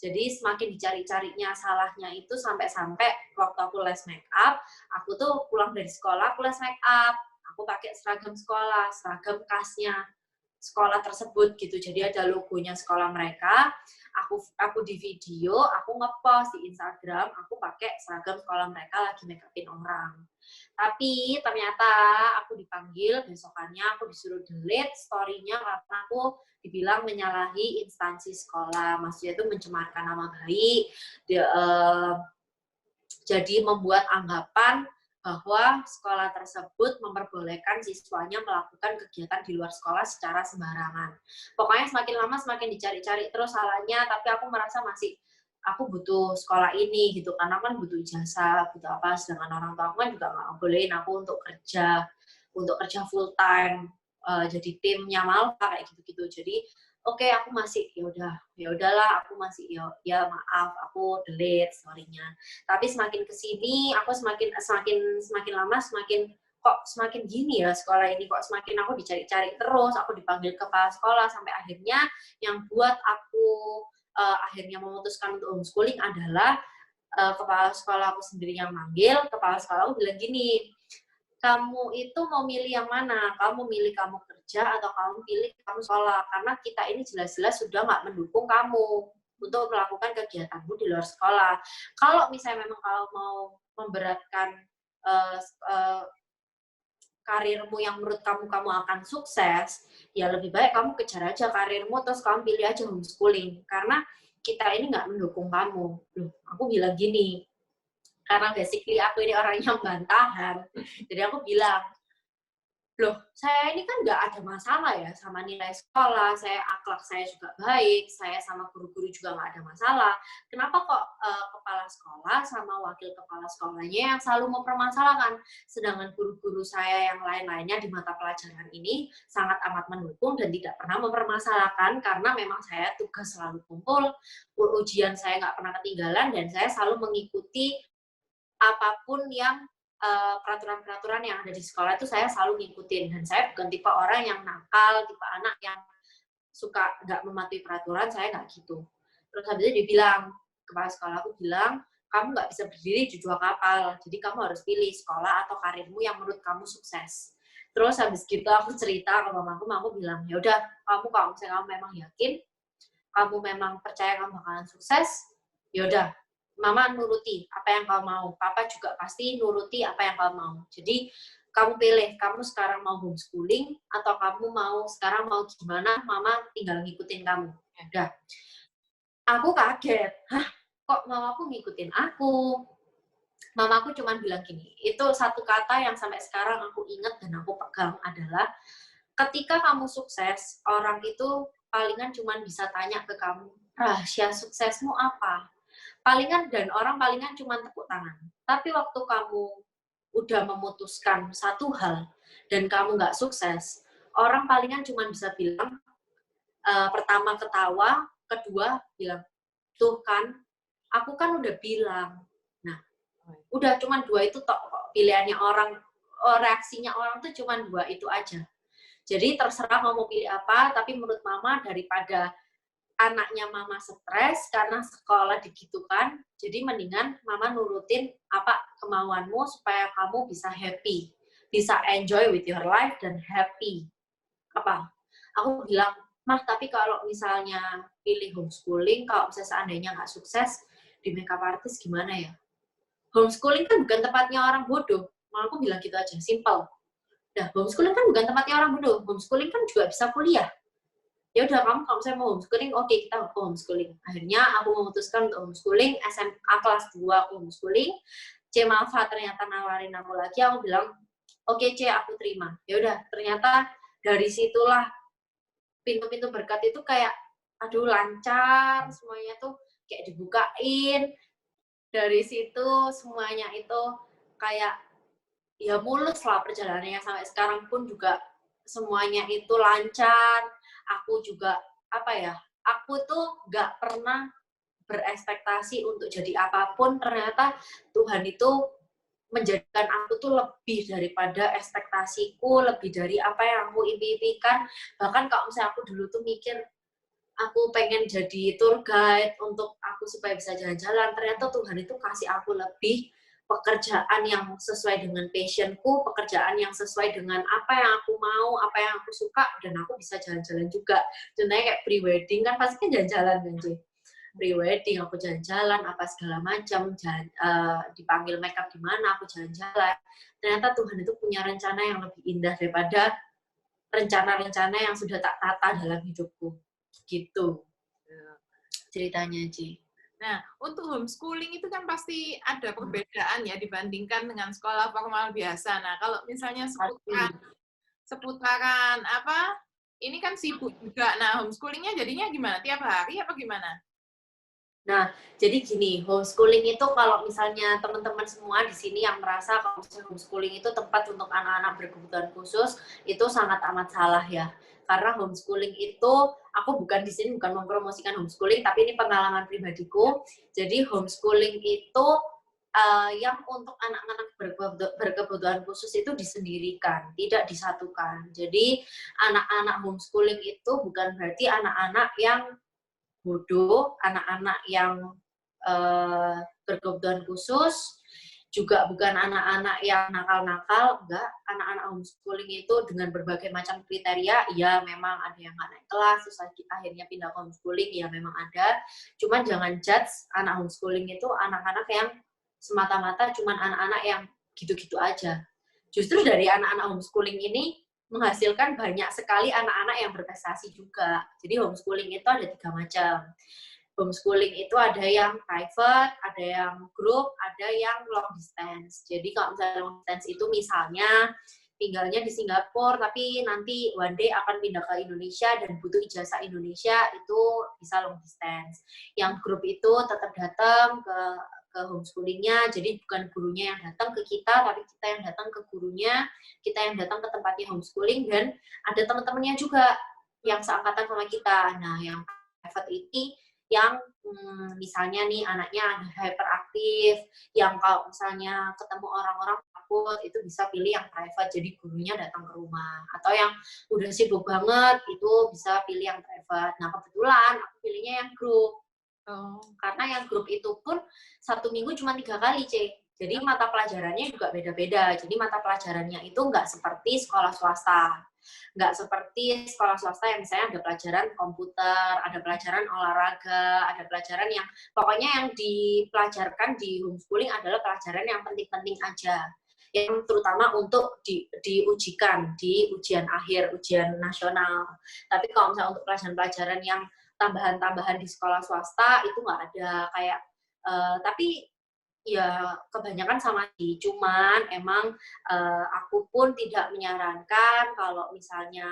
Jadi semakin dicari-carinya salahnya itu sampai-sampai waktu aku les make up, aku tuh pulang dari sekolah, aku les make up, aku pakai seragam sekolah, seragam khasnya sekolah tersebut gitu. Jadi ada logonya sekolah mereka. Aku di video, aku ngepost di Instagram, aku pakai seragam sekolah mereka lagi make upin orang. Tapi ternyata aku dipanggil besokannya, aku disuruh delete story-nya karena aku dibilang menyalahi instansi sekolah. Maksudnya itu mencemarkan nama baik, jadi membuat anggapan bahwa sekolah tersebut memperbolehkan siswanya melakukan kegiatan di luar sekolah secara sembarangan. Pokoknya semakin lama semakin dicari-cari terus salahnya, tapi aku merasa aku butuh sekolah ini gitu, karena kan butuh ijazah, butuh apa, sedangkan orang tua aku kan juga nggak bolehin aku untuk kerja full time, jadi timnya Malva kayak gitu-gitu. Jadi oke, aku masih ya udahlah, aku masih ya maaf, aku delete story-nya. Tapi semakin kesini, aku semakin lama semakin gini ya sekolah ini, kok semakin aku dicari-cari terus, aku dipanggil kepala sekolah, sampai akhirnya yang buat aku akhirnya memutuskan untuk homeschooling adalah kepala sekolah aku sendiri yang manggil. Kepala sekolah aku bilang gini, kamu itu mau milih yang mana? Kamu milih kamu kerja atau kamu pilih kamu sekolah? Karena kita ini jelas-jelas sudah nggak mendukung kamu untuk melakukan kegiatanmu di luar sekolah. Kalau misalnya memang kalau mau memberatkan karirmu yang menurut kamu akan sukses, ya lebih baik kamu kejar aja karirmu, terus kamu pilih aja homeschooling. Karena kita ini nggak mendukung kamu. Loh, aku bilang gini, karena basically aku ini orangnya bantahan, jadi aku bilang, loh saya ini kan nggak ada masalah ya sama nilai sekolah, akhlak saya juga baik, saya sama guru-guru juga nggak ada masalah. Kenapa kok kepala sekolah sama wakil kepala sekolahnya yang selalu mempermasalahkan? Sedangkan guru-guru saya yang lain-lainnya di mata pelajaran ini sangat amat mendukung dan tidak pernah mempermasalahkan karena memang saya tugas selalu kumpul, ujian saya nggak pernah ketinggalan dan saya selalu mengikuti apapun yang peraturan-peraturan yang ada di sekolah itu saya selalu ngikutin dan saya bukan tipe orang yang nakal, tipe anak yang suka nggak mematuhi peraturan, saya nggak gitu. Terus habis itu dibilang, kepala sekolah aku bilang, kamu nggak bisa berdiri di dua kapal, jadi kamu harus pilih sekolah atau karirmu yang menurut kamu sukses. Terus habis gitu aku cerita ke mamaku bilang, ya udah kamu kalau misalnya kamu memang yakin, kamu memang percaya kamu bakalan sukses, ya udah Mama nuruti apa yang kamu mau. Papa juga pasti nuruti apa yang kamu mau. Jadi, kamu pilih, kamu sekarang mau homeschooling, atau kamu sekarang mau gimana, Mama tinggal ngikutin kamu. Udah. Aku kaget. Hah? Kok mamaku ngikutin aku? Mamaku cuma bilang gini, itu satu kata yang sampai sekarang aku ingat dan aku pegang adalah, ketika kamu sukses, orang itu palingan cuma bisa tanya ke kamu, rahasia suksesmu apa? Orang palingan cuma tepuk tangan. Tapi waktu kamu udah memutuskan satu hal dan kamu nggak sukses, orang palingan cuma bisa bilang, pertama ketawa, kedua bilang, tuh kan, aku kan udah bilang. Nah, udah cuma dua itu pilihannya orang, reaksinya orang tuh cuma dua itu aja. Jadi terserah mau pilih apa, tapi menurut Mama daripada anaknya Mama stres karena sekolah digitukan, jadi mendingan Mama nurutin apa kemauanmu supaya kamu bisa happy, bisa enjoy with your life dan happy. Apa? Aku bilang, Mah, tapi kalau misalnya pilih homeschooling, kalau misalnya seandainya nggak sukses di makeup artist gimana ya? Homeschooling kan bukan tempatnya orang bodoh. Malah aku bilang gitu aja, simple. Nah, homeschooling kan bukan tempatnya orang bodoh. Homeschooling kan juga bisa kuliah. Ya udah kamu kalau misalnya mau homeschooling, oke, kita homeschooling. Akhirnya aku memutuskan untuk homeschooling, SMA kelas 2 aku homeschooling. C Malva ternyata nawarin aku lagi, aku bilang, oke C, aku terima. Ya udah, ternyata dari situlah pintu-pintu berkat itu kayak, aduh lancar, semuanya tuh kayak dibukain. Dari situ semuanya itu kayak, ya mulus lah perjalanannya sampai sekarang pun juga semuanya itu lancar. Aku juga aku tuh nggak pernah berekspektasi untuk jadi apapun, ternyata Tuhan itu menjadikan aku tuh lebih daripada ekspektasiku, lebih dari apa yang aku impikan. Bahkan kalau misalnya aku dulu tuh mikir, aku pengen jadi tour guide untuk aku supaya bisa jalan-jalan, ternyata Tuhan itu kasih aku lebih pekerjaan yang sesuai dengan passionku, pekerjaan yang sesuai dengan apa yang aku mau, apa yang aku suka, dan aku bisa jalan-jalan juga. Contohnya kayak pre-wedding kan pasti kan jalan-jalan kan, Ci. Pre-wedding aku jalan-jalan, apa segala macam, dipanggil makeup di mana, aku jalan-jalan. Ternyata Tuhan itu punya rencana yang lebih indah daripada rencana-rencana yang sudah tak tata dalam hidupku. Gitu ceritanya, Ci. Nah, untuk homeschooling itu kan pasti ada perbedaan ya dibandingkan dengan sekolah formal biasa. Nah, kalau misalnya seputaran apa, ini kan sibuk juga. Nah, homeschoolingnya jadinya gimana? Tiap hari apa gimana? Nah, jadi gini, homeschooling itu kalau misalnya teman-teman semua di sini yang merasa kalau homeschooling itu tempat untuk anak-anak berkebutuhan khusus, itu sangat amat salah ya. Karena homeschooling itu, aku bukan di sini bukan mempromosikan homeschooling, tapi ini pengalaman pribadiku. Jadi homeschooling itu yang untuk anak-anak berkebutuhan khusus itu disendirikan, tidak disatukan. Jadi anak-anak homeschooling itu bukan berarti anak-anak yang bodoh, anak-anak yang berkebutuhan khusus, juga bukan anak-anak yang nakal-nakal, enggak. Anak-anak homeschooling itu dengan berbagai macam kriteria, ya memang ada yang nggak naik kelas, terus akhirnya pindah ke homeschooling, ya memang ada. Cuman jangan judge anak homeschooling itu anak-anak yang semata-mata cuman anak-anak yang gitu-gitu aja. Justru dari anak-anak homeschooling ini menghasilkan banyak sekali anak-anak yang berprestasi juga. Jadi homeschooling itu ada 3 macam. Homeschooling itu ada yang private, ada yang group, ada yang long distance. Jadi kalau misalnya long distance itu misalnya tinggalnya di Singapura, tapi nanti one day akan pindah ke Indonesia dan butuh ijazah Indonesia, itu bisa long distance. Yang grup itu tetap datang ke homeschoolingnya, jadi bukan gurunya yang datang ke kita, tapi kita yang datang ke gurunya, kita yang datang ke tempatnya homeschooling, dan ada teman-temannya juga yang seangkatan sama kita. Nah, yang private ini yang misalnya nih anaknya ada hyperaktif, yang kalau misalnya ketemu orang-orang takut, itu bisa pilih yang private, jadi gurunya datang ke rumah. Atau yang udah sibuk banget, itu bisa pilih yang private. Nah, kebetulan aku pilihnya yang grup. Karena yang grup itu pun 1 minggu cuma 3 kali, C. Jadi mata pelajarannya juga beda-beda. Jadi mata pelajarannya itu nggak seperti sekolah swasta. Nggak seperti sekolah swasta yang misalnya ada pelajaran komputer, ada pelajaran olahraga, ada pelajaran yang pokoknya yang dipelajarkan di homeschooling adalah pelajaran yang penting-penting aja. Yang terutama untuk diujikan di ujian akhir, ujian nasional. Tapi kalau misalnya untuk pelajaran-pelajaran yang tambahan-tambahan di sekolah swasta itu nggak ada kayak tapi ya kebanyakan sama sih, cuman emang aku pun tidak menyarankan kalau misalnya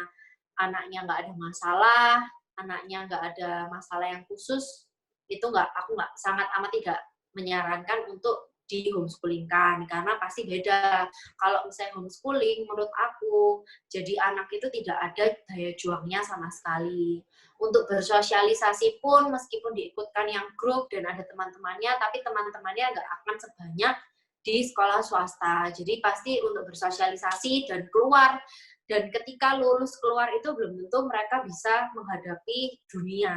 anaknya nggak ada masalah, anaknya nggak ada masalah yang khusus, itu aku nggak sangat amat tidak menyarankan untuk di homeschoolingkan, karena pasti beda. Kalau misalnya homeschooling, menurut aku, jadi anak itu tidak ada daya juangnya sama sekali. Untuk bersosialisasi pun, meskipun diikutkan yang grup dan ada teman-temannya, tapi teman-temannya nggak akan sebanyak di sekolah swasta. Jadi pasti untuk bersosialisasi dan keluar, dan ketika lulus keluar itu belum tentu mereka bisa menghadapi dunia.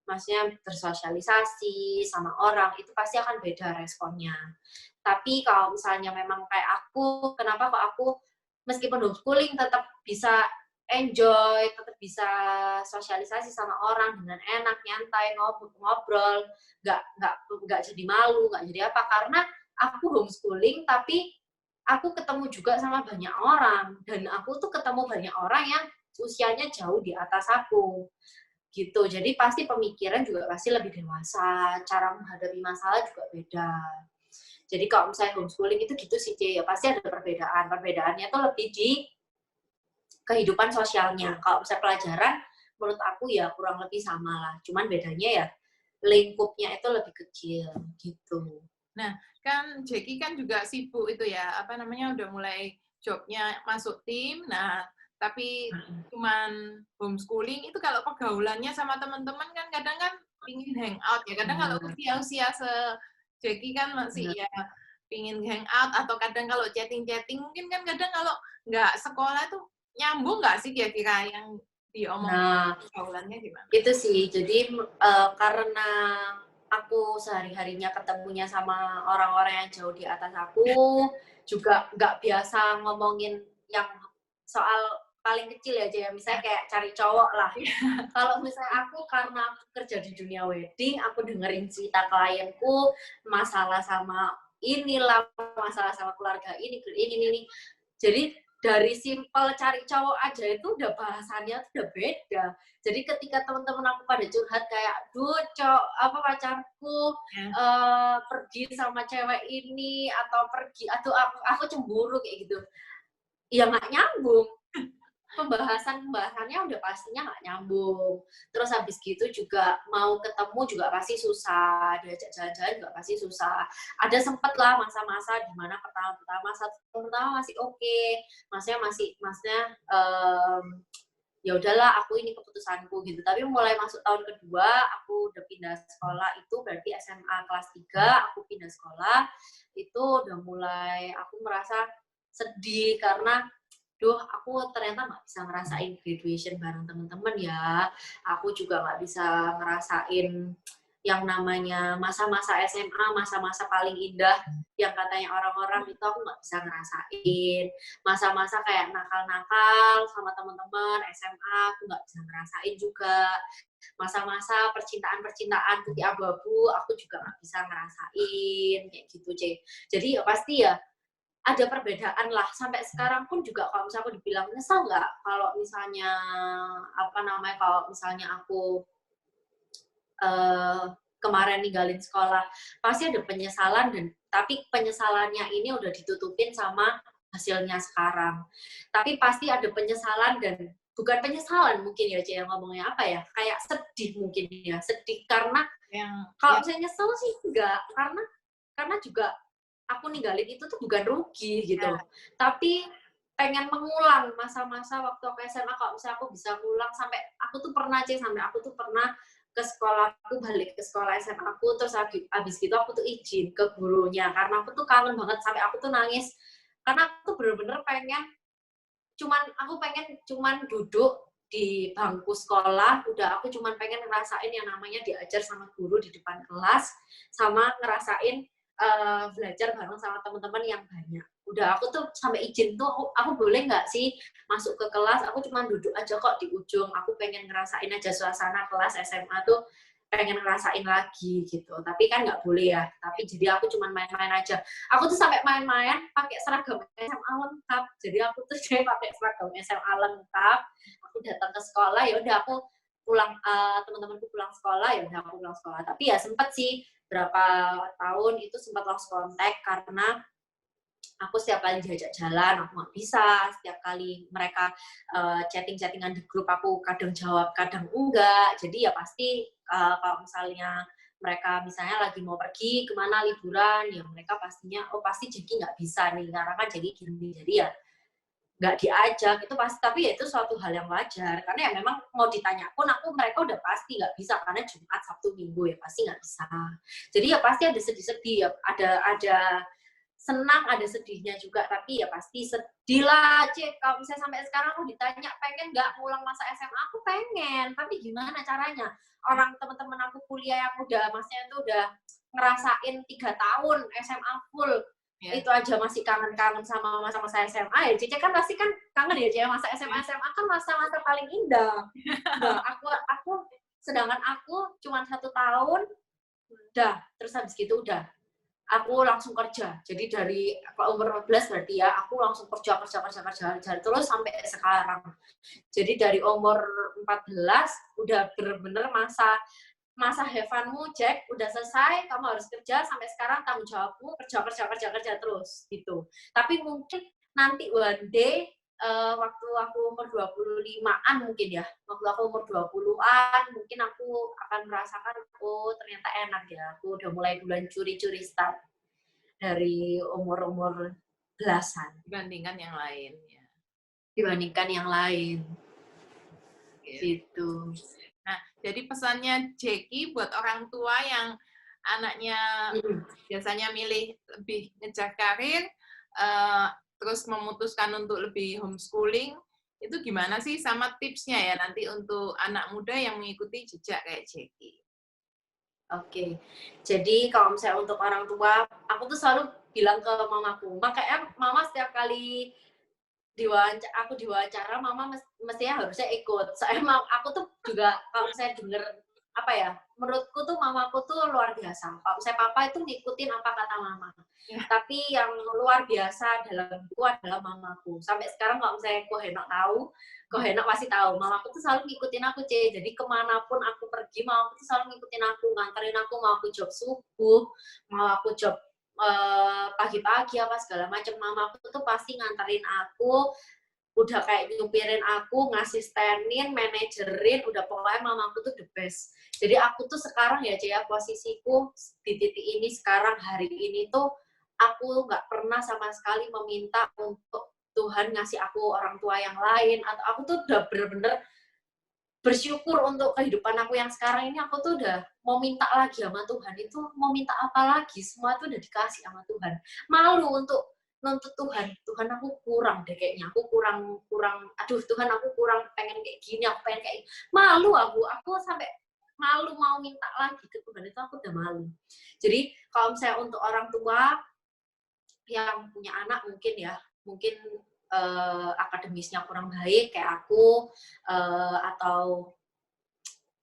Maksudnya bersosialisasi sama orang, itu pasti akan beda responnya. Tapi kalau misalnya memang kayak aku, kenapa kok aku meskipun homeschooling tetap bisa enjoy, tetap bisa sosialisasi sama orang dengan enak, nyantai, ngobrol, nggak jadi malu, nggak jadi apa, karena aku homeschooling, tapi aku ketemu juga sama banyak orang, dan aku tuh ketemu banyak orang yang usianya jauh di atas aku. Gitu, jadi pasti pemikiran juga pasti lebih dewasa, cara menghadapi masalah juga beda. Jadi kalau misalnya homeschooling itu gitu sih, ya pasti ada perbedaan. Perbedaannya tuh lebih di kehidupan sosialnya. Kalau misalnya pelajaran, menurut aku ya kurang lebih sama lah. Cuman bedanya ya lingkupnya itu lebih kecil, gitu. Nah, kan Jackie kan juga sibuk itu ya, udah mulai jobnya masuk tim, nah tapi cuman homeschooling itu kalau pergaulannya sama teman-teman kan kadang kan pingin hangout ya, kadang kalau usia-usia Jackie kan masih ya pingin hangout, atau kadang kalau chatting-chatting mungkin kan kadang kalau nggak sekolah tuh nyambung nggak sih kira-kira yang diomongin, pergaulannya gimana? Itu sih, jadi karena aku sehari-harinya ketemunya sama orang-orang yang jauh di atas aku, juga nggak biasa ngomongin yang soal paling kecil aja ya, misalnya kayak cari cowok lah. Kalau misalnya aku, karena aku kerja di dunia wedding, aku dengerin cerita klienku, masalah sama inilah, masalah sama keluarga ini. Jadi dari simpel cari cowok aja itu udah bahasannya udah beda. Jadi ketika teman-teman aku pada curhat kayak, duh pacarku pergi sama cewek ini, atau aku cemburu kayak gitu, ya nggak nyambung. Pembahasannya udah pastinya nggak nyambung. Terus habis gitu juga mau ketemu juga pasti susah, diajak jalan-jalan juga pasti susah. Ada sempet lah masa-masa di mana pertama masih oke, maksudnya ya udahlah aku ini keputusanku gitu. Tapi mulai masuk tahun kedua, aku udah pindah sekolah, itu berarti SMA kelas 3, aku pindah sekolah, itu udah mulai aku merasa sedih karena aku ternyata nggak bisa ngerasain graduation bareng teman-teman ya. Aku juga nggak bisa ngerasain yang namanya masa-masa SMA, masa-masa paling indah yang katanya orang-orang itu aku nggak bisa ngerasain. Masa-masa kayak nakal-nakal sama teman-teman SMA aku nggak bisa ngerasain juga. Masa-masa percintaan putih abu-abu aku juga nggak bisa ngerasain kayak gitu, C. Jadi ya pasti ya ada perbedaan lah. Sampai sekarang pun juga kalau misalnya aku dibilang nyesal nggak kalau misalnya kalau misalnya aku kemarin ninggalin sekolah, pasti ada penyesalan, tapi penyesalannya ini udah ditutupin sama hasilnya sekarang. Tapi pasti ada penyesalan dan bukan penyesalan mungkin ya, Cia, ngomongnya apa ya, kayak sedih mungkin ya, sedih karena kalau saya nyesel sih enggak, karena juga aku ninggalin itu tuh bukan rugi gitu, tapi pengen mengulang masa-masa waktu aku SMA. Kalau misalnya aku bisa ngulang, sampai aku tuh pernah ke sekolah, aku balik ke sekolah SMA aku, terus abis gitu aku tuh izin ke gurunya, karena aku tuh kangen banget, sampai aku tuh nangis, karena aku tuh bener-bener aku pengen cuman duduk di bangku sekolah, udah aku cuman pengen ngerasain yang namanya diajar sama guru di depan kelas, sama ngerasain belajar bareng sama teman-teman yang banyak. Udah aku tuh sampai izin tuh, aku boleh nggak sih masuk ke kelas, aku cuma duduk aja kok di ujung, aku pengen ngerasain aja suasana kelas SMA tuh, pengen ngerasain lagi gitu. Tapi kan nggak boleh ya, tapi jadi aku cuma main-main aja. Aku tuh sampai main-main pakai seragam SMA lengkap, jadi aku tuh pakai seragam SMA lengkap, aku datang ke sekolah, ya udah aku pulang, teman-temanku pulang sekolah, ya udah aku pulang sekolah. Tapi ya sempet sih berapa tahun itu sempat lost contact, karena aku setiap kali diajak jalan aku nggak bisa, setiap kali mereka chatting-chattingan di grup aku kadang jawab kadang enggak, jadi ya pasti kalau misalnya mereka misalnya lagi mau pergi kemana liburan, ya mereka pastinya pasti Jeki nggak bisa nih karena kan Jeki gini, jadi ya nggak diajak itu pasti. Tapi ya itu suatu hal yang wajar, karena ya memang mau ditanya pun mereka udah pasti nggak bisa, karena Jumat, Sabtu, Minggu ya pasti nggak bisa. Jadi ya pasti ada sedih-sedih ya, ada senang, ada sedihnya juga, tapi ya pasti sedih lah, Cek. Kalau misalnya sampai sekarang aku ditanya pengen nggak ngulang masa SMA, aku pengen, tapi gimana caranya? Orang teman-teman aku kuliah yang maksudnya itu udah ngerasain 3 tahun SMA full, itu aja masih kangen-kangen sama masa-masa SMA ya. Cice kan pasti kan kangen ya, Cice, masa SMA kan masa-masa paling indah. Nah, sedangkan aku cuma 1 tahun, udah, terus habis gitu udah aku langsung kerja. Jadi dari umur 14 berarti ya, aku langsung kerja terus sampai sekarang. Jadi dari umur 14 udah bener-bener masa have fun-mu, Jack, udah selesai, kamu harus kerja, sampai sekarang tanggung jawabmu kerja terus gitu. Tapi mungkin nanti one day waktu aku umur 25-an mungkin ya, waktu aku umur 20-an mungkin aku akan merasakan, ternyata enak ya, aku udah mulai duluan curi-curi start dari umur-umur belasan. Dibandingkan yang lain ya. Dibandingkan yang lain. Gitu. Nah, jadi pesannya Jeki buat orang tua yang anaknya biasanya milih lebih ngejar karir, terus memutuskan untuk lebih homeschooling, itu gimana sih, sama tipsnya ya nanti untuk anak muda yang mengikuti jejak kayak Jeki? Oke, jadi kalau misalnya untuk orang tua, aku tuh selalu bilang ke mamaku, makanya mama setiap kali aku diwawancara, mama mestinya harusnya ikut. Soalnya aku tuh juga kalau misalnya denger apa ya, menurutku tuh mamaku tuh luar biasa. Kalau misalnya papa itu ngikutin apa kata mama. Tapi yang luar biasa dalamku adalah mamaku. Sampai sekarang kalau misalnya Ko Henok pasti tahu. Mamaku tuh selalu ngikutin aku, C. Jadi kemanapun aku pergi, mamaku tuh selalu ngikutin aku, nganterin aku, mau aku job subuh, mau aku job pagi-pagi apa segala macam, mamaku tuh pasti nganterin aku, udah kayak nyupirin aku, ngasistenin, manajerin, udah pokoknya mamaku tuh the best. Jadi aku tuh sekarang ya, Cia, posisiku di titik ini sekarang hari ini tuh aku nggak pernah sama sekali meminta untuk Tuhan ngasih aku orang tua yang lain, atau aku tuh udah bener-bener bersyukur untuk kehidupan aku yang sekarang ini. Aku tuh udah mau minta lagi sama Tuhan, itu mau minta apa lagi, semua tuh udah dikasih sama Tuhan. Malu untuk nuntut Tuhan aku kurang deh kayaknya, aku kurang, aduh Tuhan aku kurang, pengen kayak gini, aku pengen kayak malu, aku sampai malu mau minta lagi ke Tuhan, itu aku udah malu. Jadi kalau misalnya untuk orang tua yang punya anak mungkin akademisnya kurang baik kayak aku, atau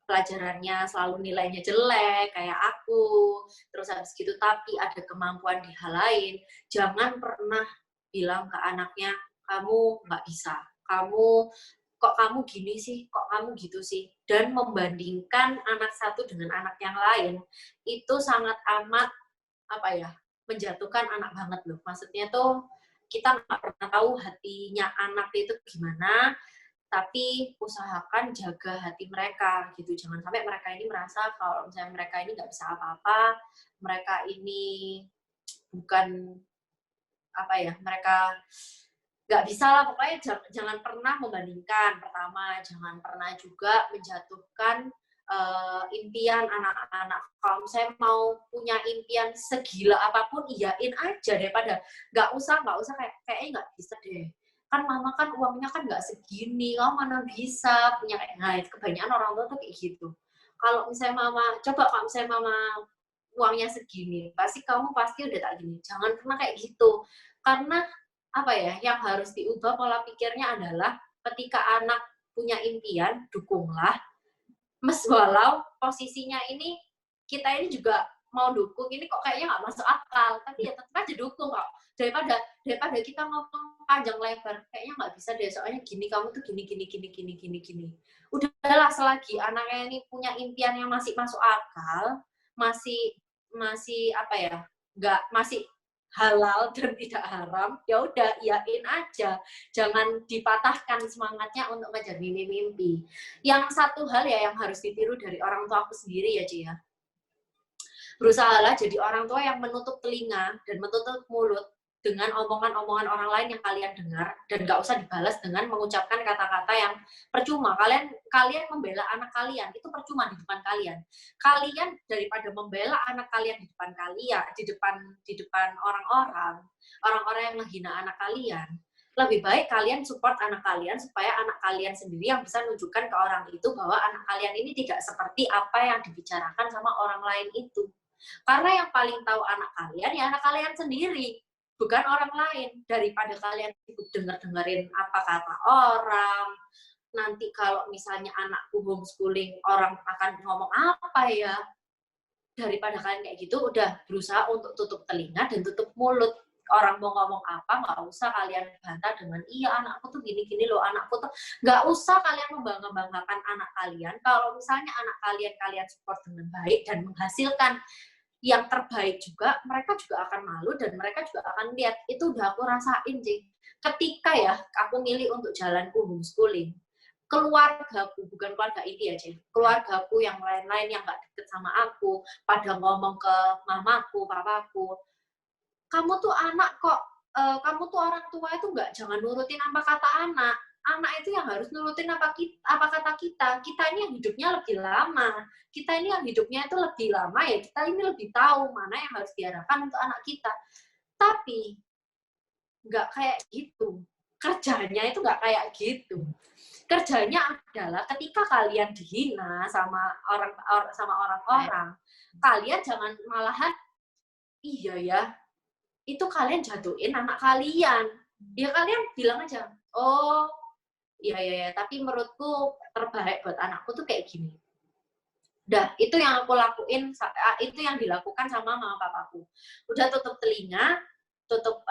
pelajarannya selalu nilainya jelek kayak aku, terus habis gitu tapi ada kemampuan di hal lain, jangan pernah bilang ke anaknya, kamu nggak bisa, kok kamu gini sih, kok kamu gitu sih, dan membandingkan anak satu dengan anak yang lain, itu sangat amat menjatuhkan anak banget loh. Maksudnya tuh kita nggak pernah tahu hatinya anak itu gimana, tapi usahakan jaga hati mereka gitu. Jangan sampai mereka ini merasa kalau misalnya mereka ini nggak bisa apa-apa, mereka ini bukan apa ya, mereka nggak bisa lah, pokoknya jangan pernah membandingkan. Pertama, jangan pernah juga menjatuhkan impian anak-anak. Kalau saya mau punya impian segila apapun, iyain aja daripada nggak usah kayaknya nggak bisa deh. Kan mama kan uangnya kan nggak segini, kamu mana bisa punya kayak, nah kebanyakan orang tua tuh kayak gitu. Kalau misalnya mama, coba kalau misalnya mama uangnya segini, pasti kamu pasti udah tak gini. Jangan pernah kayak gitu. Karena apa ya, yang harus diubah pola pikirnya adalah ketika anak punya impian, dukunglah. Walau posisinya ini, kita ini juga mau dukung, ini kok kayaknya nggak masuk akal, tapi ya tetap aja dukung kok. Daripada kita ngomong panjang lebar, kayaknya nggak bisa deh, soalnya gini, kamu tuh gini. Udahlah, selagi anaknya ini punya impian yang masih masuk akal, masih apa ya, masih halal dan tidak haram, ya udah iyain aja, jangan dipatahkan semangatnya untuk ngejar mimpi. Yang satu hal ya yang harus ditiru dari orang tua aku sendiri ya Ci ya, berusahalah jadi orang tua yang menutup telinga dan menutup mulut dengan omongan-omongan orang lain yang kalian dengar, dan gak usah dibalas dengan mengucapkan kata-kata yang percuma. Kalian membela anak kalian itu percuma di depan kalian. Kalian daripada membela anak kalian di depan kalian, di depan orang-orang yang menghina anak kalian, lebih baik kalian support anak kalian supaya anak kalian sendiri yang bisa nunjukkan ke orang itu bahwa anak kalian ini tidak seperti apa yang dibicarakan sama orang lain itu. Karena yang paling tahu anak kalian ya anak kalian sendiri, bukan orang lain. Daripada kalian ikut dengerin apa kata orang, nanti kalau misalnya anakku homeschooling, orang akan ngomong apa ya, daripada kalian kayak gitu, udah berusaha untuk tutup telinga dan tutup mulut. Orang mau ngomong apa, nggak usah kalian bantah dengan, iya anakku tuh gini-gini loh, anakku tuh, nggak usah kalian membangga-banggakan anak kalian. Kalau misalnya anak kalian support dengan baik dan menghasilkan yang terbaik juga, mereka juga akan malu dan mereka juga akan lihat. Itu udah aku rasain sih. Ketika ya aku milih untuk jalanku homeschooling, keluargaku, bukan keluarga ini aja, keluargaku yang lain-lain yang gak deket sama aku, pada ngomong ke mamaku, papaku, kamu tuh anak kok, kamu tuh orang tua itu jangan nurutin apa kata anak. Anak itu yang harus nurutin apa kata kita. Kita ini yang hidupnya lebih lama. Kita ini yang hidupnya itu lebih lama ya, kita ini lebih tahu mana yang harus diarahkan untuk anak kita. Tapi nggak kayak gitu. Kerjanya itu nggak kayak gitu. Kerjanya adalah ketika kalian dihina sama orang-orang, kalian jangan malahan, iya ya, itu kalian jatuhin anak kalian. Ya kalian bilang aja, oh iya, tapi menurutku terbaik buat anakku tuh kayak gini. Udah, itu yang aku lakuin, itu yang dilakukan sama mama papaku. Udah tutup telinga, tutup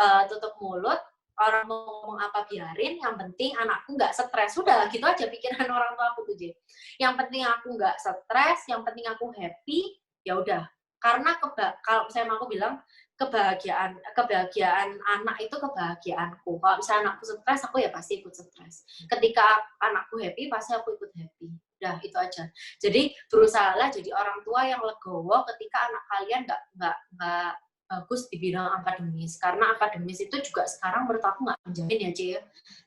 mulut, orang mau ngomong apa biarin, yang penting anakku nggak stres. Udah, gitu aja pikiran orang tua aku tuh, J. Yang penting aku nggak stres, yang penting aku happy, ya udah. Karena kalau misalnya aku bilang, kebahagiaan anak itu kebahagiaanku. Kalau misalnya anakku stres, aku ya pasti ikut stres. Ketika anakku happy, pasti aku ikut happy. Udah, itu aja. Jadi berusahalah jadi orang tua yang legowo ketika anak kalian nggak bagus di bidang akademis, karena akademis itu juga sekarang menurut aku nggak menjamin ya Cie.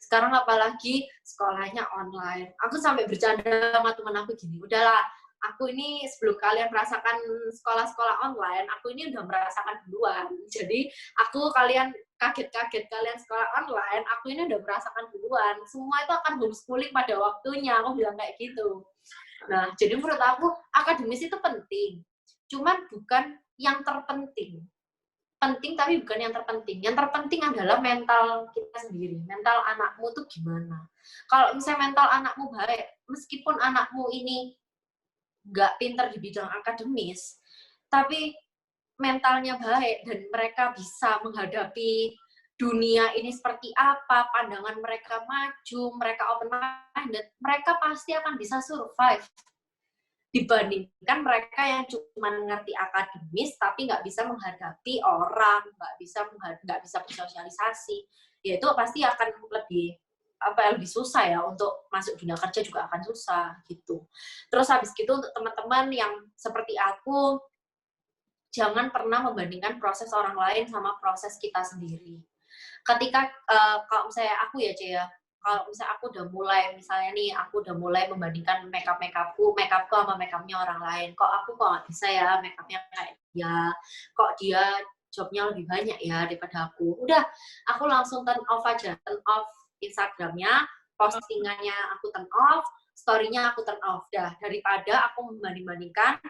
Sekarang apalagi sekolahnya online. Aku sampai bercanda sama teman aku gini, udahlah, aku ini sebelum kalian merasakan sekolah-sekolah online, aku ini udah merasakan duluan. Jadi kalian kaget-kaget kalian sekolah online, aku ini udah merasakan duluan. Semua itu akan homeschooling pada waktunya, aku bilang kayak gitu. Nah, jadi menurut aku akademis itu penting, cuman bukan yang terpenting. Penting tapi bukan yang terpenting. Yang terpenting adalah mental kita sendiri. Mental anakmu tuh gimana? Kalau misalnya mental anakmu baik, meskipun anakmu ini nggak pintar di bidang akademis, tapi mentalnya baik dan mereka bisa menghadapi dunia ini seperti apa, pandangan mereka maju, mereka open-minded, mereka pasti akan bisa survive. dibandingkan mereka yang cuma ngerti akademis tapi nggak bisa menghadapi orang, nggak bisa bersosialisasi, ya itu pasti akan lebih susah ya, untuk masuk dunia kerja juga akan susah gitu. Terus habis gitu untuk teman-teman yang seperti aku, jangan pernah membandingkan proses orang lain sama proses kita sendiri. Ketika kalau misalnya aku ya Cia, kalau misalnya aku udah mulai membandingkan makeupku sama makeupnya orang lain, kok nggak bisa ya makeupnya kayak dia, kok dia jobnya lebih banyak ya daripada aku. Udah, aku langsung turn off Instagramnya, postingannya aku turn off, story-nya aku turn off. Dah, daripada aku membanding-bandingkan,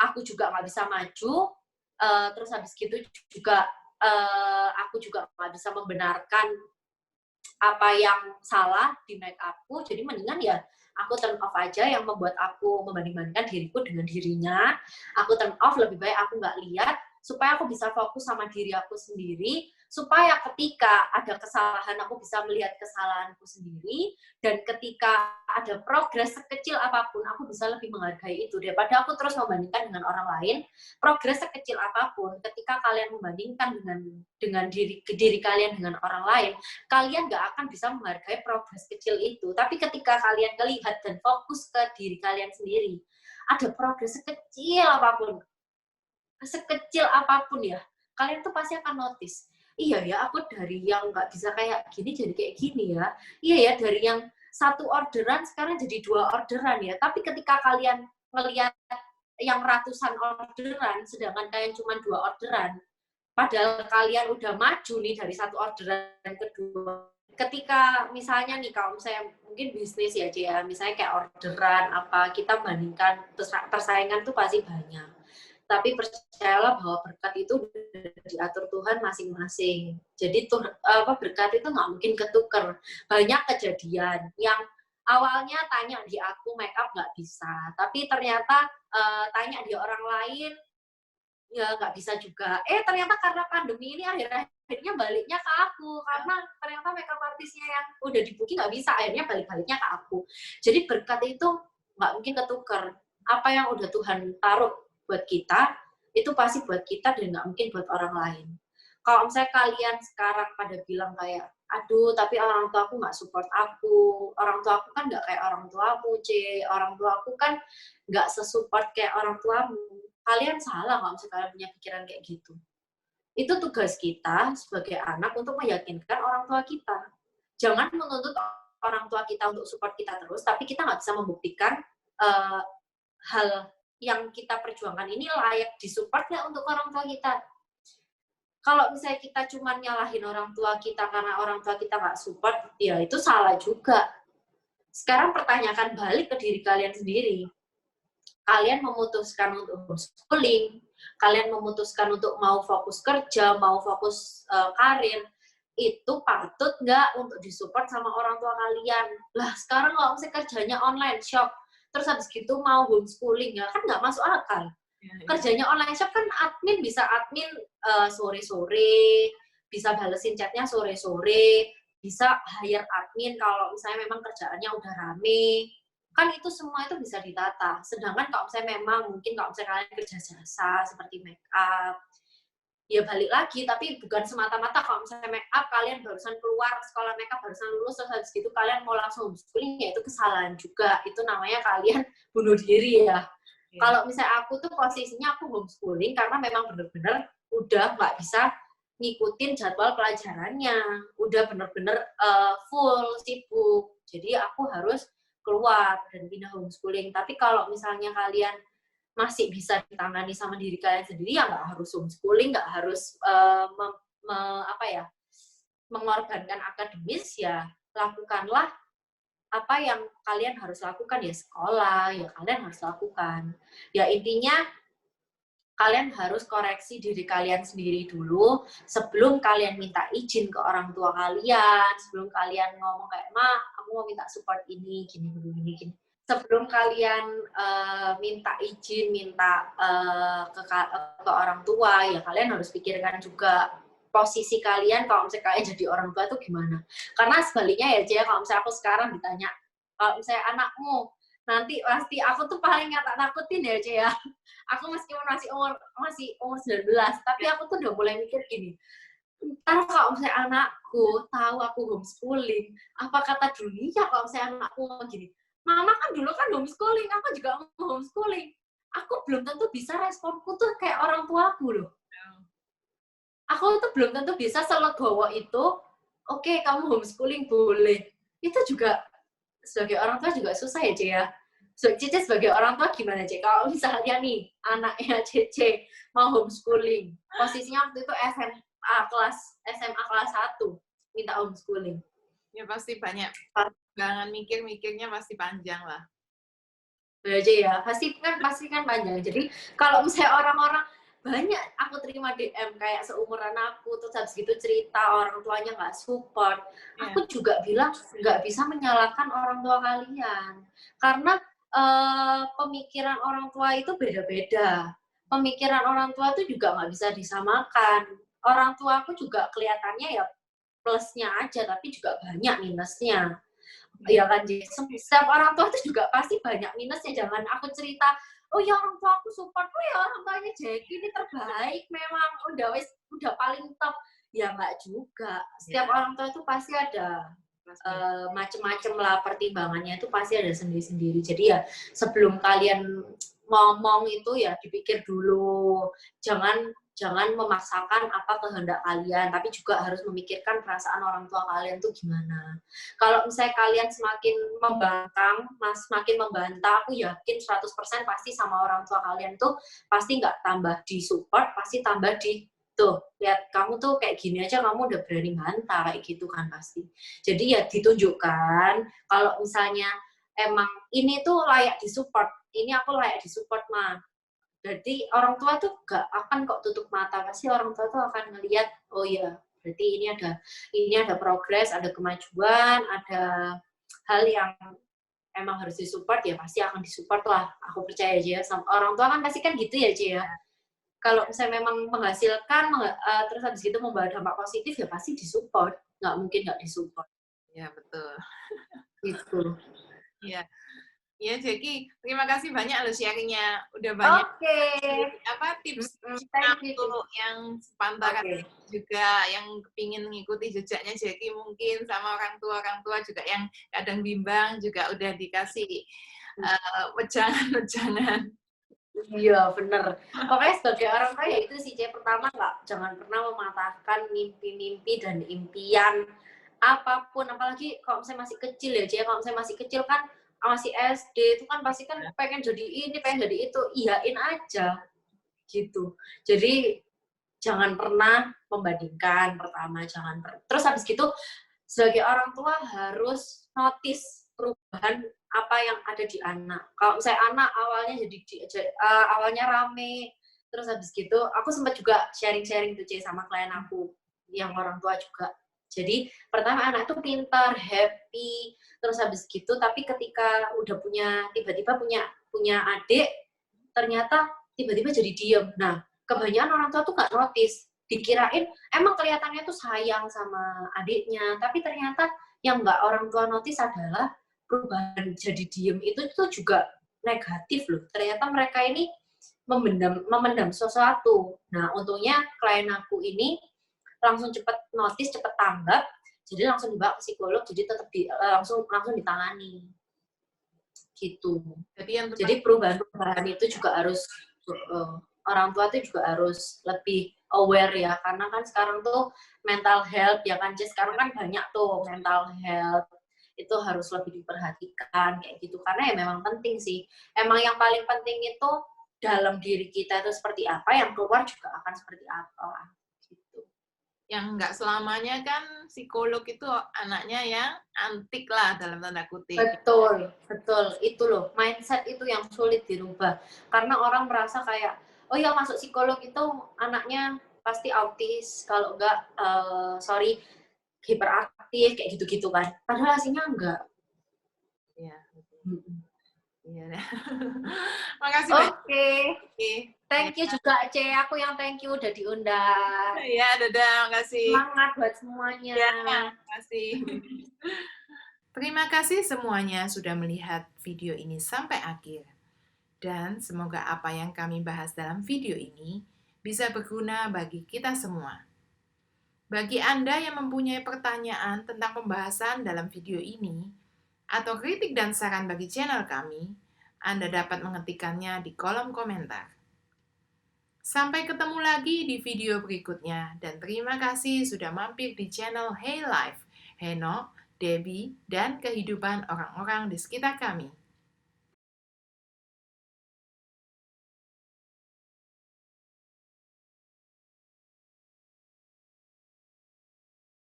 aku juga nggak bisa maju, terus habis gitu juga aku juga nggak bisa membenarkan apa yang salah di make upku, jadi mendingan ya aku turn off aja yang membuat aku membanding-bandingkan diriku dengan dirinya. Aku turn off, lebih baik aku nggak lihat, supaya aku bisa fokus sama diri aku sendiri, supaya ketika ada kesalahan aku bisa melihat kesalahanku sendiri, dan ketika ada progres sekecil apapun aku bisa lebih menghargai itu daripada aku terus membandingkan dengan orang lain. Progres sekecil apapun, ketika kalian membandingkan dengan diri kalian dengan orang lain, kalian nggak akan bisa menghargai progres kecil itu. Tapi ketika kalian melihat dan fokus ke diri kalian sendiri, ada progres sekecil apapun ya, kalian tuh pasti akan notice. Iya ya, aku dari yang nggak bisa kayak gini jadi kayak gini ya. Iya ya, dari yang 1 orderan sekarang jadi 2 orderan ya. Tapi ketika kalian melihat yang ratusan orderan, sedangkan kalian cuma 2 orderan, padahal kalian udah maju nih dari 1 orderan ke 2. Ketika misalnya nih, kalau misalnya mungkin bisnis ya, Cia, misalnya kayak orderan apa, kita bandingkan, persaingan tuh pasti banyak. Tapi percayalah bahwa berkat itu diatur Tuhan masing-masing. Jadi berkat itu nggak mungkin ketuker. Banyak kejadian yang awalnya tanya di aku make up nggak bisa, tapi ternyata tanya di orang lain ya nggak bisa juga. Ternyata karena pandemi ini akhirnya baliknya ke aku, karena ternyata makeup artisnya yang udah di booking nggak bisa, akhirnya balik-baliknya ke aku. Jadi berkat itu nggak mungkin ketuker. Apa yang udah Tuhan taruh buat kita, itu pasti buat kita dan nggak mungkin buat orang lain. Kalau misalnya kalian sekarang pada bilang kayak, aduh tapi orang tua aku nggak support aku, orang tua aku kan nggak kayak orang tuamu, orang tua aku kan nggak sesupport kayak orang tuamu. Kalian salah kalau misalnya kalian punya pikiran kayak gitu. Itu tugas kita sebagai anak untuk meyakinkan orang tua kita. Jangan menuntut orang tua kita untuk support kita terus, tapi kita nggak bisa membuktikan hal yang kita perjuangkan ini layak disupport nggak untuk orang tua kita. Kalau misalnya kita cuma nyalahin orang tua kita karena orang tua kita nggak support, ya itu salah juga. Sekarang pertanyakan balik ke diri kalian sendiri. Kalian memutuskan untuk homeschooling, kalian memutuskan untuk mau fokus kerja, mau fokus karir, itu patut nggak untuk disupport sama orang tua kalian? Lah sekarang kalau misalnya kerjanya online shop, terus habis gitu mau homeschooling, ya kan nggak masuk akal. Kerjanya online shop kan admin bisa admin sore-sore, bisa balesin chatnya sore-sore, bisa hire admin kalau misalnya memang kerjaannya udah rame. Kan itu semua itu bisa ditata. Sedangkan kalau misalnya memang mungkin kalau misalnya kalian kerja jasa seperti make up, ya balik lagi, tapi bukan semata-mata kalau misalnya make up kalian barusan keluar sekolah make up, barusan lulus, terus habis gitu kalian mau langsung homeschooling, ya itu kesalahan juga. Itu namanya kalian bunuh diri ya. Kalau misalnya aku tuh posisinya aku homeschooling karena memang bener-bener udah nggak bisa ngikutin jadwal pelajarannya, udah bener-bener full sibuk. Jadi aku harus keluar dan pindah homeschooling. Tapi kalau misalnya kalian masih bisa ditangani sama diri kalian sendiri, ya nggak harus homeschooling, nggak harus mengorbankan akademis, ya lakukanlah apa yang kalian harus lakukan, ya sekolah, ya kalian harus lakukan. Ya intinya kalian harus koreksi diri kalian sendiri dulu sebelum kalian minta izin ke orang tua kalian, sebelum kalian ngomong kayak, Ma, aku mau minta support ini, gini. Sebelum kalian minta izin, ke orang tua, ya kalian harus pikirkan juga posisi kalian kalau misalnya kalian jadi orang tua tuh gimana. Karena sebaliknya ya, Cia, kalau misalnya aku sekarang ditanya, kalau misalnya anakmu nanti pasti aku tuh paling nggak tak takutin ya, Ce ya. Aku meskipun masih umur 19, tapi aku tuh udah mulai mikir gini, ntar kalau misalnya anakku tahu aku homeschooling, apa kata dunia kalau misalnya anakku ngomong gini, mama kan dulu kan homeschooling, aku juga mau homeschooling. Aku belum tentu bisa responku tuh kayak orang tuaku loh. Aku tuh belum tentu bisa selegowo itu, oke, kamu homeschooling boleh. Itu juga sebagai orang tua juga susah ya, Ce ya. Cice sebagai orang tua gimana, Ce? Kalau misalnya nih anaknya Cice mau homeschooling, posisinya waktu itu SMA kelas 1 minta homeschooling. Ya pasti banyak. Jangan mikirnya pasti panjang lah. Aja ya, pasti kan panjang. Jadi kalau misalnya orang-orang banyak aku terima DM kayak seumuran aku, terus habis gitu cerita orang tuanya nggak support, aku juga bilang nggak bisa menyalahkan orang tua kalian, karena pemikiran orang tua itu beda-beda. Pemikiran orang tua itu juga nggak bisa disamakan. Orang tua aku juga kelihatannya ya plusnya aja, tapi juga banyak minusnya. Ya kan, setiap orang tua itu juga pasti banyak minusnya. Jangan aku cerita, oh ya orang tua aku support, oh ya orang tuanya Jackie ini terbaik, memang udah paling top. Ya nggak juga. Setiap orang tua itu pasti ada macem-macem lah pertimbangannya, itu pasti ada sendiri-sendiri. Jadi ya sebelum kalian ngomong itu ya dipikir dulu, jangan memaksakan apa kehendak kalian, tapi juga harus memikirkan perasaan orang tua kalian tuh gimana. Kalau misalnya kalian semakin semakin membantah, aku yakin 100% pasti sama orang tua kalian tuh pasti nggak tambah di support, pasti tambah di tuh, lihat kamu tuh kayak gini aja kamu udah berani bantah, kayak gitu kan pasti. Jadi ya ditunjukkan kalau misalnya emang ini tuh layak disupport, ini aku layak disupport mah. Jadi orang tua tuh gak akan kok tutup mata, pasti orang tua tuh akan ngelihat, oh iya, berarti ini ada progres, ada kemajuan, ada hal yang emang harus disupport, ya pasti akan disupport lah. Aku percaya aja, sama orang tua kan pasti kan gitu ya, Cia. Kalau misalnya memang menghasilkan, terus habis itu membawa dampak positif, ya pasti disupport. Nggak mungkin nggak disupport. Ya, betul. Gitu. Iya. Ya, Jackie, terima kasih banyak loh sharing-nya. Udah banyak tips untuk yang sepantaran juga yang kepingin mengikuti jejaknya Jackie mungkin sama orang tua juga yang kadang bimbang juga udah dikasih wejangan-wejangan. Iya, bener. Pokoknya sebagai orang tua ya itu sih, pertama jangan pernah mematahkan mimpi-mimpi dan impian apapun, apalagi kalau misalnya masih kecil ya, kalau misalnya masih kecil kan masih SD itu kan pasti kan pengen jadi ini, pengen jadi itu, iyain aja gitu. Jadi jangan pernah membandingkan, pertama terus habis gitu sebagai orang tua harus notice perubahan apa yang ada di anak. Kalau misalnya anak awalnya rame, terus habis gitu aku sempat juga sharing tuh sama klien aku yang orang tua juga. Jadi pertama anak tuh pintar, happy, terus habis gitu tapi ketika udah tiba-tiba punya adik, ternyata tiba-tiba jadi diem. Nah, kebanyakan orang tua tuh nggak notice, dikirain emang kelihatannya tuh sayang sama adiknya, tapi ternyata yang nggak orang tua notice adalah perubahan jadi diem itu tuh juga negatif loh. Ternyata mereka ini memendam sesuatu. Nah, untungnya klien aku ini langsung cepet notice, cepet tanggap, jadi langsung dibawa ke psikolog, jadi tetap langsung ditangani gitu. Jadi perubahan itu juga harus orang tua tuh juga harus lebih aware ya, karena kan sekarang tuh mental health ya kan, sekarang kan banyak tuh mental health itu harus lebih diperhatikan kayak gitu, karena ya memang penting sih. Emang yang paling penting itu dalam diri kita itu seperti apa, yang keluar juga akan seperti apa. Yang nggak selamanya kan psikolog itu anaknya yang antik lah dalam tanda kutip. Betul. Itu loh, mindset itu yang sulit dirubah. Karena orang merasa kayak, oh ya masuk psikolog itu anaknya pasti autis, kalau enggak, hiperaktif, kayak gitu-gitu kan. Padahal aslinya enggak. Iya. Iya. Makasih banyak. Oke. Thank you juga, Ce. Aku yang thank you udah diundang. Iya, dadah. Makasih. Semangat buat semuanya. Ya, makasih. Terima kasih semuanya sudah melihat video ini sampai akhir. Dan semoga apa yang kami bahas dalam video ini bisa berguna bagi kita semua. Bagi Anda yang mempunyai pertanyaan tentang pembahasan dalam video ini, atau kritik dan saran bagi channel kami, Anda dapat mengetikkannya di kolom komentar. Sampai ketemu lagi di video berikutnya, dan terima kasih sudah mampir di channel Hey Life, Heno, Debbie, dan kehidupan orang-orang di sekitar kami.